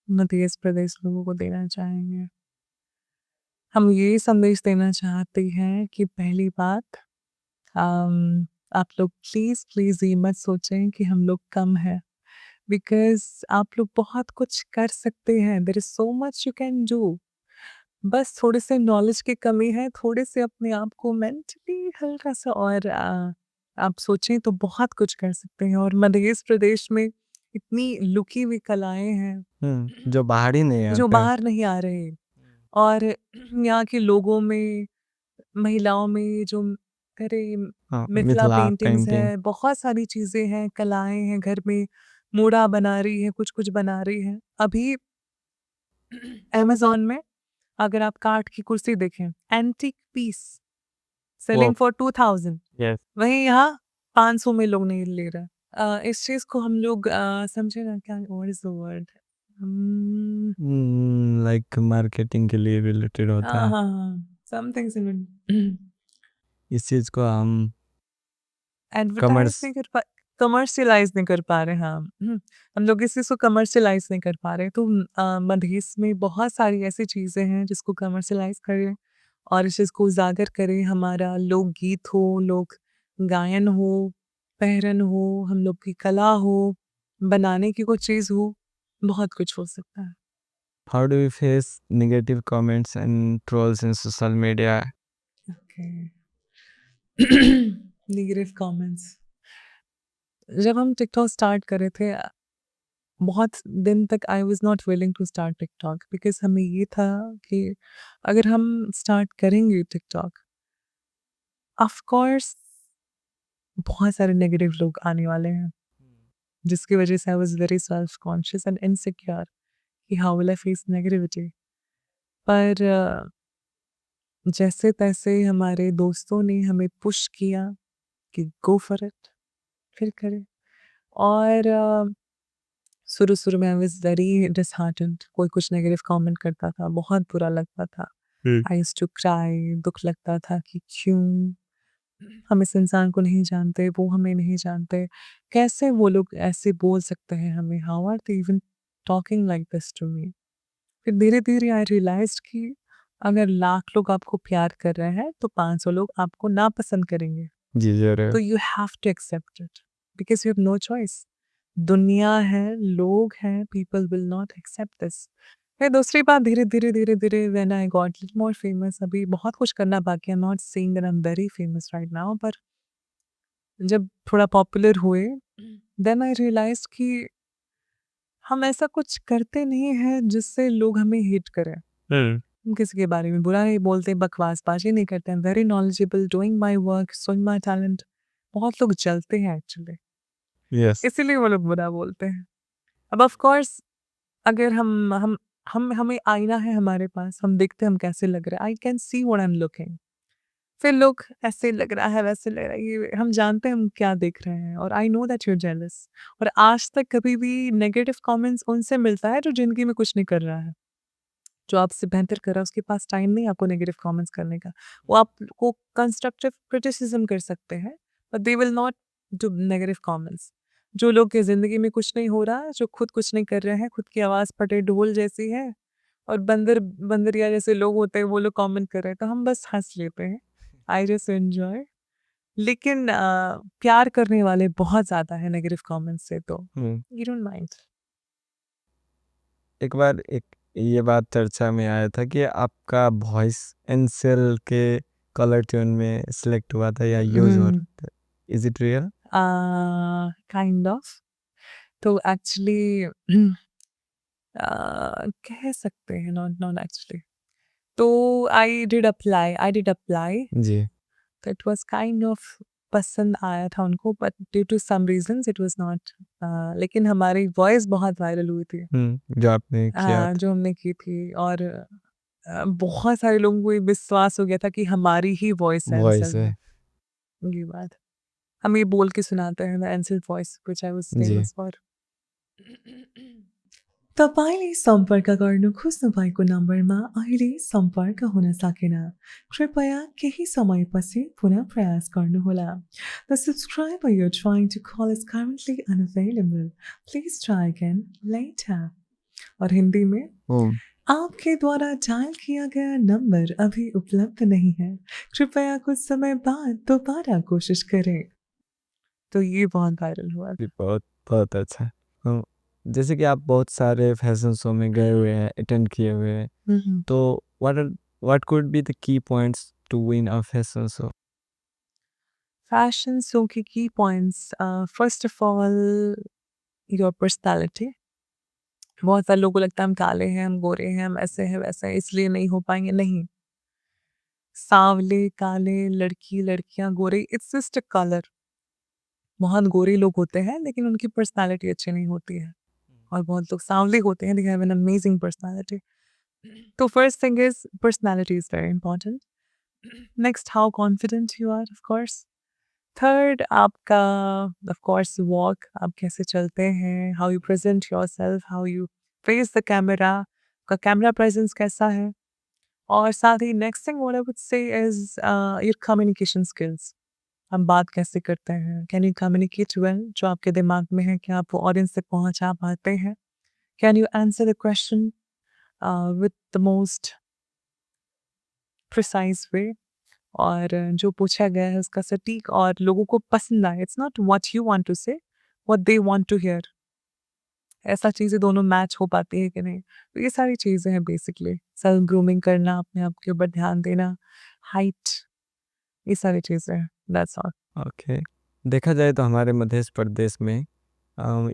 मध्य प्रदेश लोगों को देना चाहेंगे। हम ये संदेश देना चाहते हैं कि पहली बात आप लोग प्लीज़, प्लीज़ ये मत सोचें कि हम लोग कम हैं बिकॉज़ आप लोग बहुत कुछ कर सकते हैं। There is so much you can do. बस थोड़े से नॉलेज की कमी है, थोड़े से अपने आप को मेंटली हल्का-सा और आप सोचें तो बहुत कुछ कर सकते हैं और मध्य प्रदेश में इतनी लुकी हुई कलाएँ हैं, जो बाहर ही नहीं जो आता है। बाहर नहीं आ रहे और यहाँ के लोगों में, महिलाओं में जो अरे हाँ, मिथिला मिथिला पेंटिंग्स पेंटिंग। है, बहुत सारी चीज़ें हैं, कलाएँ हैं, घर में मूढ़ा बना रही है, कुछ-कुछ बना रही है। अभी अमेज़न में अगर आप काठ की कुर्सी देखें, एंटीक पीस वो सेलिंग फॉर 2000 यस। वहीं यहाँ 500 में लोग नहीं ले रहा। इस चीज़ को हम लोग समझे ना क्या what is the word? Like marketing के लिए रिलेटेड होता हाँ, है। हाँ, हाँ, समथिंग सिमिलर इस चीज़ को हम एडवर्टाइज़ कमर्स नहीं कर पा कमर्शियलाइज़ नहीं कर पा रहे हैं हम। हम लोग इस चीज़ को कमर्शियलाइज़ नहीं कर पा रहे। तो मध्येस में बहुत सारी ऐसी चीज़ें हैं जिसको कमर्शियलाइज़ करें और इस चीज़ को उजागर करें। हमारा लोकगीत हो, लोक गायन हो, पहरन हो, हम लोग की कला हो, बनाने की कोई चीज़ हो, बहुत कुछ हो सकता है। How do you face negative comments and trolls in social media? Okay. Negative comments. जब हम टिकटॉक स्टार्ट करे थे बहुत दिन तक I was not willing to start TikTok because हमें ये था कि अगर हम स्टार्ट करेंगे टिकटॉक ऑफ कोर्स बहुत सारे नेगेटिव लोग आने वाले हैं जिसकी वजह से I was very self conscious and insecure कि how will I face negativity. पर जैसे तैसे हमारे दोस्तों ने हमें पुश किया कि गो फॉर इट, फिर करें। और शुरू-शुरू में आई वाज़ वेरी डिसहार्टेंड, कोई कुछ नेगेटिव कमेंट करता था, बहुत बुरा लगता था। Hmm. I used to cry, दुःख लगता था कि क्यों? हम इस इंसान को नहीं जानते, वो हमें नहीं जानते। कैसे वो लोग ऐसे बोल सकते हैं हमें? How are they even talking like this to me? फिर धीरे-धीरे आई रियलाइज़्ड कि अगर लाख लोग आपको प्यार कर रहे हैं, तो 500 लोग आपको नापसंद करेंगे। जी तो ज़रूर। You have to accept it because you have no choice. दुनिया है, लोग हैं, people will not accept this. फिर दूसरी बात धीरे-धीरे when I got little more famous, अभी बहुत कुछ करना बाकी है। I am not saying that I am very famous right now, पर जब थोड़ा पॉपुलर हुए, देन आई रियलाइज़्ड कि हम ऐसा कुछ करते नहीं हैं जिससे लोग हमें हेट करें। Hmm. हम किसी के बारे में बुरा नहीं बोलते, बकवासबाजी नहीं करते हैं, very knowledgeable, doing my work, showing my talent. बहुत लोग जलते हैं एक्चुअली, Yes. इसीलिए वो लोग बुरा बोलते हैं। अब ऑफ कोर्स अगर हम हमें आईना है हमारे पास, हम देखते हैं हम कैसे लग रहे हैं, I can see what I am looking. फिर लोग ऐसे लग रहा है, वैसे लग रहा है, ये हम जानते हैं हम क्या देख रहे हैं और I know that you are jealous. और आज तक कभी भी नेगेटिव कमेंट्स उनसे मिलता है जो ज़िंदगी में कुछ नहीं कर रहा है। जो आपसे बेहतर कर रहा है उसके पास टाइम नहीं है आपको नेगेटिव कमेंट्स करने का। वो आपको कंस्ट्रक्टिव क्रिटिसिज्म कर सकते हैं, but they will not do negative comments. जो लोग की ज़िंदगी में कुछ नहीं हो रहा, जो खुद कुछ नहीं कर रहे हैं, खुद की आवाज़ फटे ढोल जैसी है और बंदरिया जैसे लोग होते हैं, वो लोग कमेंट कर रहे हैं, तो हम बस हँस लेते हैं। I just enjoy. लेकिन प्यार करने वाले बहुत ज़्यादा हैं नेगेटिव कमेंट्स से, तो Hmm. You don't mind. एक बार एक ये बात चर्चा में आया था कि आपका वॉइस एनसेल के कलर ट्यून में सिलेक्ट हुआ था या यूज़ हो हुँ। रहा था। Is it real? Kind of. तो एक्चुअली कह सकते हैं, नॉट नॉट एक्चुअली। तो आई डिड अप्लाई, जी। तो इट वाज़ काइंड ऑफ पसंद आया था उनको, but due to some reasons it was not. लेकिन हमारी वॉइस बहुत वायरल हुई थी, जो आपने किया था। जो हमने की थी। और बहुत सारे लोगों को ये विश्वास हो गया था कि हमारी ही वॉइस है वॉइस असल है। में। ये बात हम ये बोल के सुनाते हैं, द एंसेल वॉइस व्हिच आई वाज़ जी। Famous for. तपाईँले सम्पर्क गर्नु खोज्नु भएको नम्बरमा अहिले सम्पर्क हुन सकेन। कृपया केही समयपछि पुनः प्रयास गर्नुहोला। The subscriber you're trying to call is currently unavailable. Please try again later. और हिंदी में, ओह! आपके द्वारा डायल किया गया नंबर अभी उपलब्ध नहीं है। कृपया कुछ समय बाद दोबारा कोशिश करें। तो ये बहुत वायरल हुआ जी, था। बहुत बहुत अच्छा। जैसे कि आप बहुत सारे फैशन शो में गए हुए हैं, अटेंड किए हुए हैं, हुँ, हुँ। तो what could be the key points to win a fashion show? Fashion show के key points, first of all your personality. बहुत सारे लोगों को लगता है हम काले हैं, हम गोरे हैं, हम ऐसे हैं, वैसे हैं, इसलिए नहीं हो पाएँगे, नहीं। सांवले, काले, लड़की, लड़कियाँ, गोरे, इट्स जस्ट अ कलर। बहुत गोरे लोग होते हैं लेकिन उनकी पर्सनैलिटी अच्छी नहीं होती है और बहुत लोग सांवले होते हैं, they have an amazing personality. तो first thing is personality is very important. Next how confident you are, of course. Third आपका ऑफ कोर्स वॉक, आप कैसे चलते हैं, how you present yourself, how you face the camera, का camera presence कैसा है। और साथ ही next thing what I would say is your communication skills. हम बात कैसे करते हैं, कैन यू कम्युनिकेट वेल, जो आपके दिमाग में है क्या आप वो ऑडियंस तक पहुंचा पाते हैं, can you answer the question with the most precise वे, और जो पूछा गया है उसका सटीक और लोगों को पसंद आए, it's not what you want to say, what they want to hear, ऐसा चीज़ें दोनों मैच हो पाती है कि नहीं। तो ये सारी चीज़ें हैं बेसिकली, सेल्फ ग्रूमिंग करना, अपने आप के ऊपर ध्यान देना, हाइट, ये सारी चीज़ें हैं, दैट्स ऑल। ओके। देखा जाए तो हमारे मध्य प्रदेश में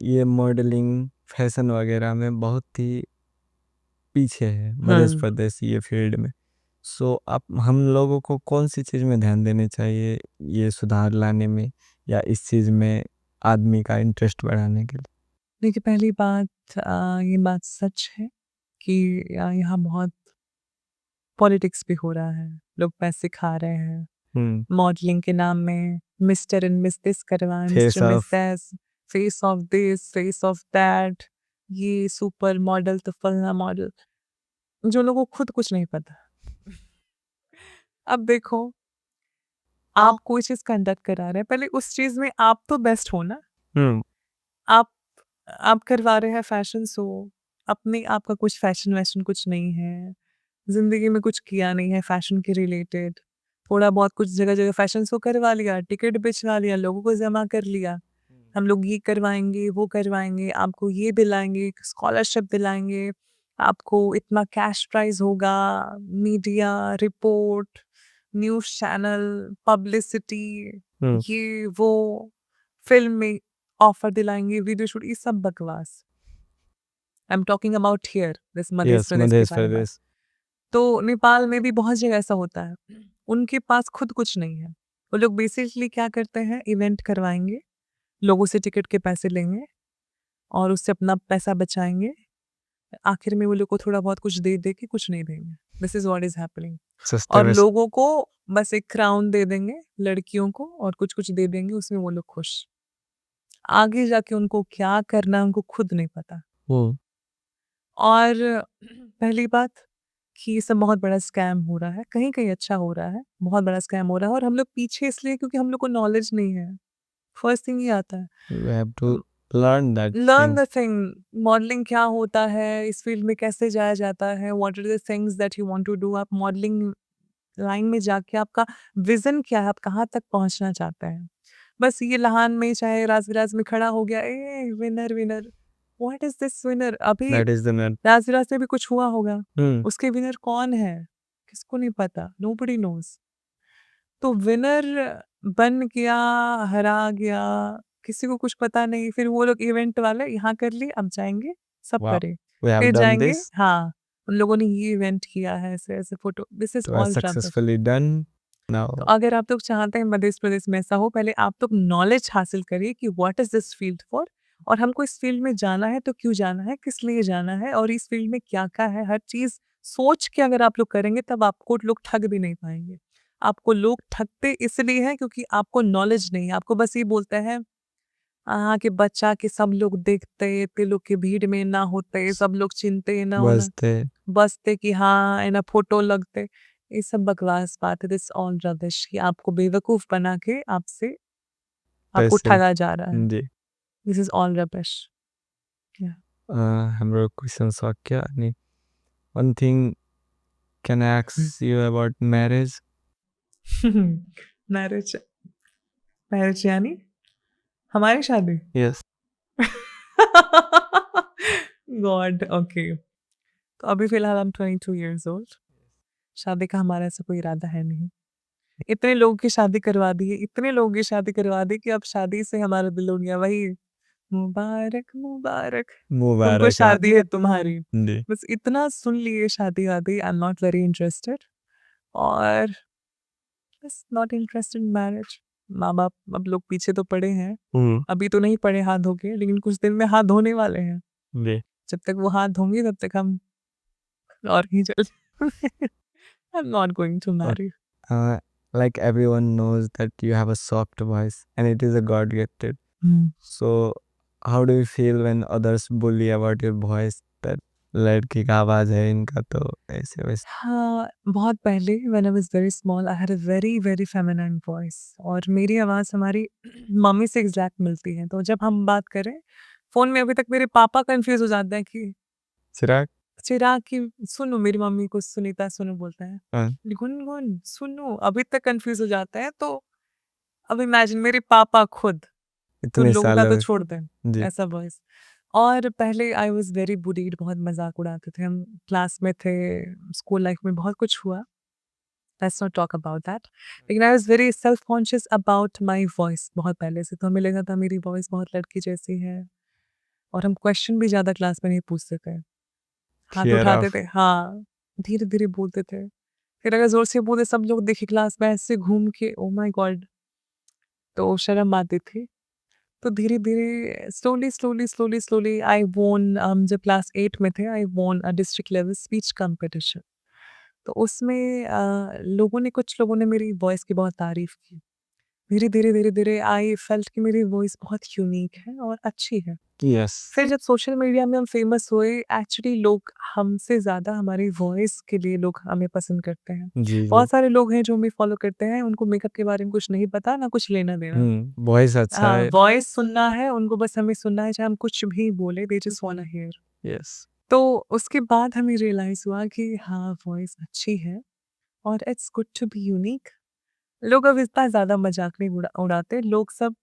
ये मॉडलिंग, फैशन वगैरह में बहुत ही पीछे है मध्य प्रदेश ये फील्ड में। सो आप हम लोगों को कौन सी चीज़ में ध्यान देनी चाहिए ये सुधार लाने में, या इस चीज़ में आदमी का इंटरेस्ट बढ़ाने के लिए? देखिए, पहली बात, ये बात सच है कि यहाँ बहुत पॉलिटिक्स भी हो रहा है, लोग पैसे खा रहे हैं मॉडलिंग के नाम में, मिस्टर एंड मिस दिस करवाएं, face mister miss of these, face of this, face of that, ये सुपर मॉडल तो फलना मॉडल, जो लोगों को खुद कुछ नहीं पता। अब देखो, आप कोई चीज़ कंडक्ट करा रहे हैं, पहले उस चीज़ में आप तो बेस्ट हो ना। आप आप करवा रहे हैं फैशन शो, अपने आपका कुछ फैशन वैशन कुछ नहीं है, ज़िंदगी में कुछ किया नहीं है फैशन के रिलेटेड, थोड़ा बहुत कुछ जगह जगह फैशन शो करवा लिया, टिकट बिचवा लिया, लोगों को जमा कर लिया, हम लोग ये करवाएंगे वो करवाएंगे, आपको ये दिलाएंगे, स्कॉलरशिप दिलाएंगे, आपको इतना कैश प्राइज होगा, media report, news channel, publicity, ये वो, फिल्म में ऑफर दिलाएंगे, वीडियो शूट, ये सब बकवास। I am talking about here, this Madhya yes, Pradesh Madhya के बारे में बात। प्रदेश। तो नेपाल में भी बहुत जगह ऐसा होता है, उनके पास खुद कुछ नहीं है, वो लोग बेसिकली क्या करते हैं, इवेंट करवाएंगे, लोगों से टिकट के पैसे लेंगे और उससे अपना पैसा बचाएंगे, आखिर में वो लोग को थोड़ा बहुत कुछ दे दे के कुछ नहीं देंगे। This is what is happening. सस्ते और में लोगों को बस एक क्राउन दे देंगे, लड़कियों को, और कुछ कुछ दे देंगे, उसमें वो लोग खुश। आगे जाके उनको क्या करना है उनको खुद नहीं पता। वो और पहली बात कि ये सब बहुत बड़ा स्कैम हो रहा है, कहीं कहीं अच्छा हो रहा है, बहुत बड़ा स्कैम हो रहा है, और हम लोग पीछे इसलिए क्योंकि हम लोग को नॉलेज नहीं है। फर्स्ट थिंग ये आता है, you have to learn that learn thing. The thing, modelling क्या होता है, इस फील्ड में कैसे जाया जाता है, what are the things that you want to do. आप मॉडलिंग लाइन में जाके आपका विजन क्या है, आप कहाँ तक पहुंचना चाहते हैं। बस ये लहान में चाहे राज विराज में खड़ा हो गया, ए winner winner, what is this winner, अभी दैट इज द मैन। राज विराज में भी कुछ हुआ होगा, हम्म उसके विनर कौन है, किसको नहीं पता, नोबडी नोज। तो विनर बन गया, हरा गया, किसी को कुछ पता नहीं, फिर वो लोग इवेंट वाले यहाँ कर लिए, अब जाएंगे सब वाओ, करें, वी हैव फिर डन जाएंगे, दिस, हाँ उन लोगों ने ये इवेंट किया है, ऐसे ऐसे फोटो, दिस इज तो are all rubbish. Successfully done तो नाउ। अगर आप लोग चाहते हैं मध्य प्रदेश में ऐसा हो, पहले आप लोग नॉलेज हासिल करिए कि what is this field for, और हमको इस फील्ड में जाना है तो क्यों जाना है, किस लिए जाना है, और इस फील्ड में क्या क्या है, हर चीज सोच के अगर आप लोग करेंगे तब आपको लोग ठग भी नहीं पाएंगे। आपको लोग ठगते इसलिए हैं क्योंकि आपको नॉलेज नहीं है, आपको बस ये बोलते हैं हाँ कि बच्चा के सब लोग देखते, ते लोग के भीड़ में ना होते, सब लोग चिनते ना होना, बसते बसते कि हाँ है ना फोटो लगते, ये सब बकवास बात है, दिस ऑल रबिश, कि आपको बेवकूफ बना के आपसे आपको पैसे। ठगा जा रहा है, जी। This is all rubbish. हाम्रो क्वेश्चन सक्यो अनि one thing can I ask you about marriage? Marriage, marriage यानी हमारी शादी। यस। God, okay. तो अभी फिलहाल हम 22 इयर्स ओल्ड, शादी का हमारा ऐसा कोई इरादा है नहीं। इतने लोगों की शादी करवा दी है, इतने लोगों की शादी करवा दी कि अब शादी से हमारा दिल हो गया वही, मुबारक मुबारक, तुमको मुबारक शादी है तुम्हारी। जी। बस इतना सुन लिए शादी वादी, आई एम नॉट वेरी इंटरेस्टेड, और बस नॉट इंटरेस्टेड इन मैरिज। माँ बाप अब लोग पीछे तो पड़े हैं, अभी तो नहीं पड़े हाथ धो के, लेकिन कुछ दिन में हाथ धोने वाले हैं, जी। जब तक वो हाथ धोंगे तब तक हम और ही चल। I am not going to marry. Like everyone knows that you have a soft voice and it is a God gifted. So how do you feel when others bully about your voice, that लड़की का आवाज़ है इनका तो ऐसे-वैसे। हाँ, बहुत पहले when I was very small I had a very, very feminine voice और मेरी आवाज़ हमारी मम्मी से एग्ज़ैक्ट मिलती है। तो जब हम बात करें, फ़ोन में अभी तक मेरे पापा कन्फ्यूज़ हो जाते हैं कि चिराग? चिराग की सुनो, मेरी मम्मी को सुनीता सुनो बोलते हैं। हाँ, गुनगुन सुनो, अभी तक कन्फ्यूज़ हो जाते हैं। तो अब इमेजिन मेरे पापा खुद, तो इतने लोगों का तो सालों छोड़ दें, जी। ऐसा वॉइस। और पहले आई वाज़ वेरी बुलीड, बहुत मज़ाक उड़ाते थे हम, क्लास में थे, स्कूल लाइफ़ में बहुत कुछ हुआ। Let's not talk about that. लेकिन I was very self conscious about my voice बहुत पहले से, तो हमें लगा था मेरी वॉइस बहुत लड़की जैसी है और हम क्वेश्चन भी ज़्यादा क्लास में नहीं पूछते थे। हाथ फ़ियर उठाते ऑफ थे, हाँ, धीरे-धीरे बोलते थे। फिर अगर ज़ोर से बोले सब लोग देखे क्लास में ऐसे घूम के, ओह माय गॉड! तो शर्म आती थी। तो धीरे-धीरे स्लोली आई वॉन जब क्लास 8 में थे I won a district level speech competition. तो उसमें लोगों ने कुछ लोगों ने मेरी वॉइस की बहुत तारीफ़ की। धीरे-धीरे आई फेल्ट कि मेरी वॉइस बहुत यूनिक है और अच्छी है। यस। फिर जब सोशल मीडिया में हम फेमस हुए, एक्चुअली लोग हमसे ज़्यादा हमारी वॉइस के लिए लोग हमें पसंद करते हैं। जी, जी। बहुत सारे लोग हैं जो हमें फ़ॉलो करते हैं, उनको मेकअप के बारे में कुछ नहीं पता, ना कुछ लेना-देना। वॉइस अच्छा हाँ, है। वॉइस सुनना है, उनको बस हमें सुनना है, चाहे हम कुछ भी बोले, दे जस्ट वांना हियर। यस। तो उसके बाद हमें रियलाइज़ हुआ कि हाँ, वॉइस अच्छी है और it's good to be unique. लोग अब इतना ज़्यादा मज़ाक नहीं उड़ाते, लोग सब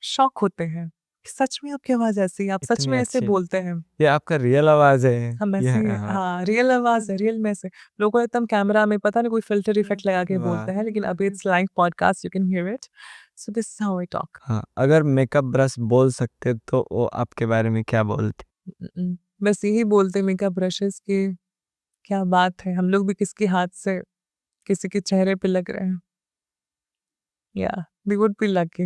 शॉक होते हैं। सच में आपकी आवाज़ ऐसी है, आप सच इतनी में ऐसे अच्छी बोलते हैं। ये आपका रियल आवाज़ है। हम ये ऐसे हाँ। हाँ, रियल आवाज़ है, रियल में से। लोगों को लगता है हम कैमरा में पता नहीं कोई फ़िल्टर इफ़ेक्ट लगा के वाह! बोलते हैं, लेकिन अभी it's live podcast, you can hear it. So this is how I talk. हाँ, अगर मेकअप ब्रश बोल सकते तो वो आपके बारे में क्या बोलते? बस यही बोलते मेकअप ब्रशेज़ की क्या बात है, हम लोग भी किसके हाथ से किसी के चेहरे पे लग रहे हैं। या we would be lucky.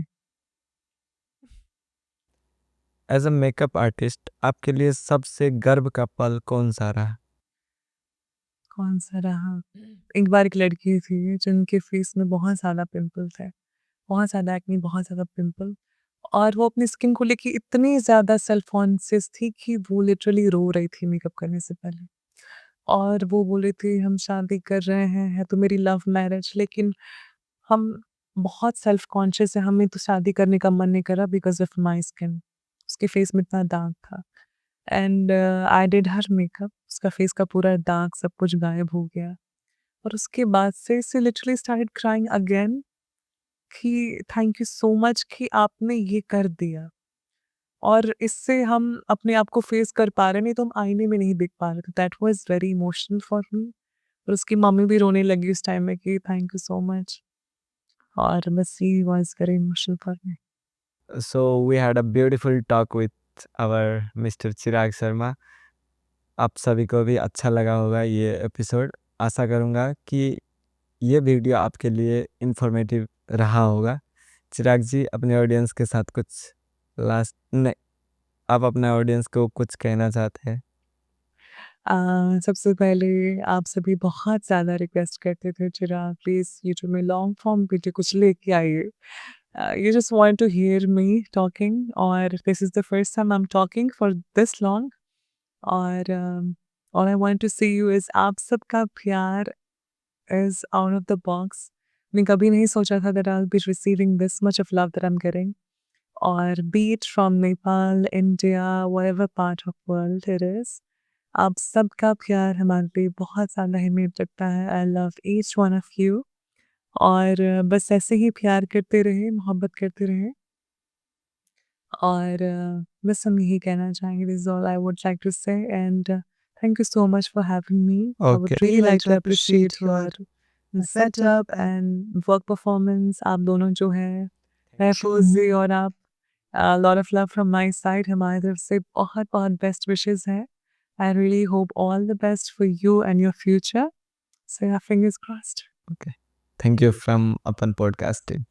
As a makeup artist आपके लिए सबसे गर्व का पल कौन-सा रहा? कौन-सा रहा? एक बार एक लड़की थी जिनके फेस में बहुत ज़्यादा पिंपल थे, बहुत ज़्यादा एक्ने, बहुत ज़्यादा पिंपल और वो अपनी स्किन को लेके इतनी ज़्यादा सेल्फ कॉन्शियस थी कि वो लिटरली रो रही थी मेकअप करने से पहले। और वो बोल रही थी हम शादी कर रहे हैं, है तो मेरी लव मैरिज, लेकिन हम बहुत सेल्फ कॉन्शियस है, हमें तो शादी करने का मन नहीं कर रहा बिकॉज़ ऑफ माय स्किन। उसके फेस में इतना दाग था and I did her makeup, उसका फेस का पूरा दाग सब कुछ गायब हो गया और उसके बाद से she literally started crying again कि थैंक यू सो मच कि आपने ये कर दिया और इससे हम अपने आप को फेस कर पा रहे हैं, नहीं तो हम आईने में नहीं दिख पा रहे थे। That was very emotional for मी और उसकी मम्मी भी रोने लगी उस टाइम में कि थैंक यू सो मच और बस ही was very emotional for me. So we had a beautiful talk with our mister Chirag Sharma. आप सभी को भी अच्छा लगा होगा ये एपिसोड। आशा करूँगा कि ये वीडियो आपके लिए इन्फॉर्मेटिव रहा होगा। चिराग जी अपने ऑडियंस के साथ कुछ लास्ट नहीं, आप अपने ऑडियंस को कुछ कहना चाहते हैं? सबसे पहले आप सभी बहुत ज़्यादा रिक्वेस्ट करते थे चिराग प्लीज़ ये जो मैं लॉन्ग फॉर्म वीडियो कुछ लेके आइए। You just want to hear me talking और this is the first time I am talking for this long और all I want to say you is आप सबका प्यार is out of the box. मैं कभी नहीं सोचा था that I will be receiving this much of love that I am getting और be it from Nepal, India, whatever part of world it is. आप सबका प्यार हमारे लिए बहुत ज़्यादा अहमियत रखता है। I love each one of you और बस ऐसे ही प्यार करते रहें, मोहब्बत करते रहें और बस हम यही कहना चाहेंगे this is all I would like to say and thank you so much for having me. I okay. Would really like to appreciate your setup and work performance. आप दोनों जो हैं, महफूज़ और आप lot of love from my side, हमारी तरफ से बहुत-बहुत बेस्ट विशेज़ हैं। I really hope all the best for you and your future. So yeah, fingers crossed. Okay. Thank you from upon podcast team.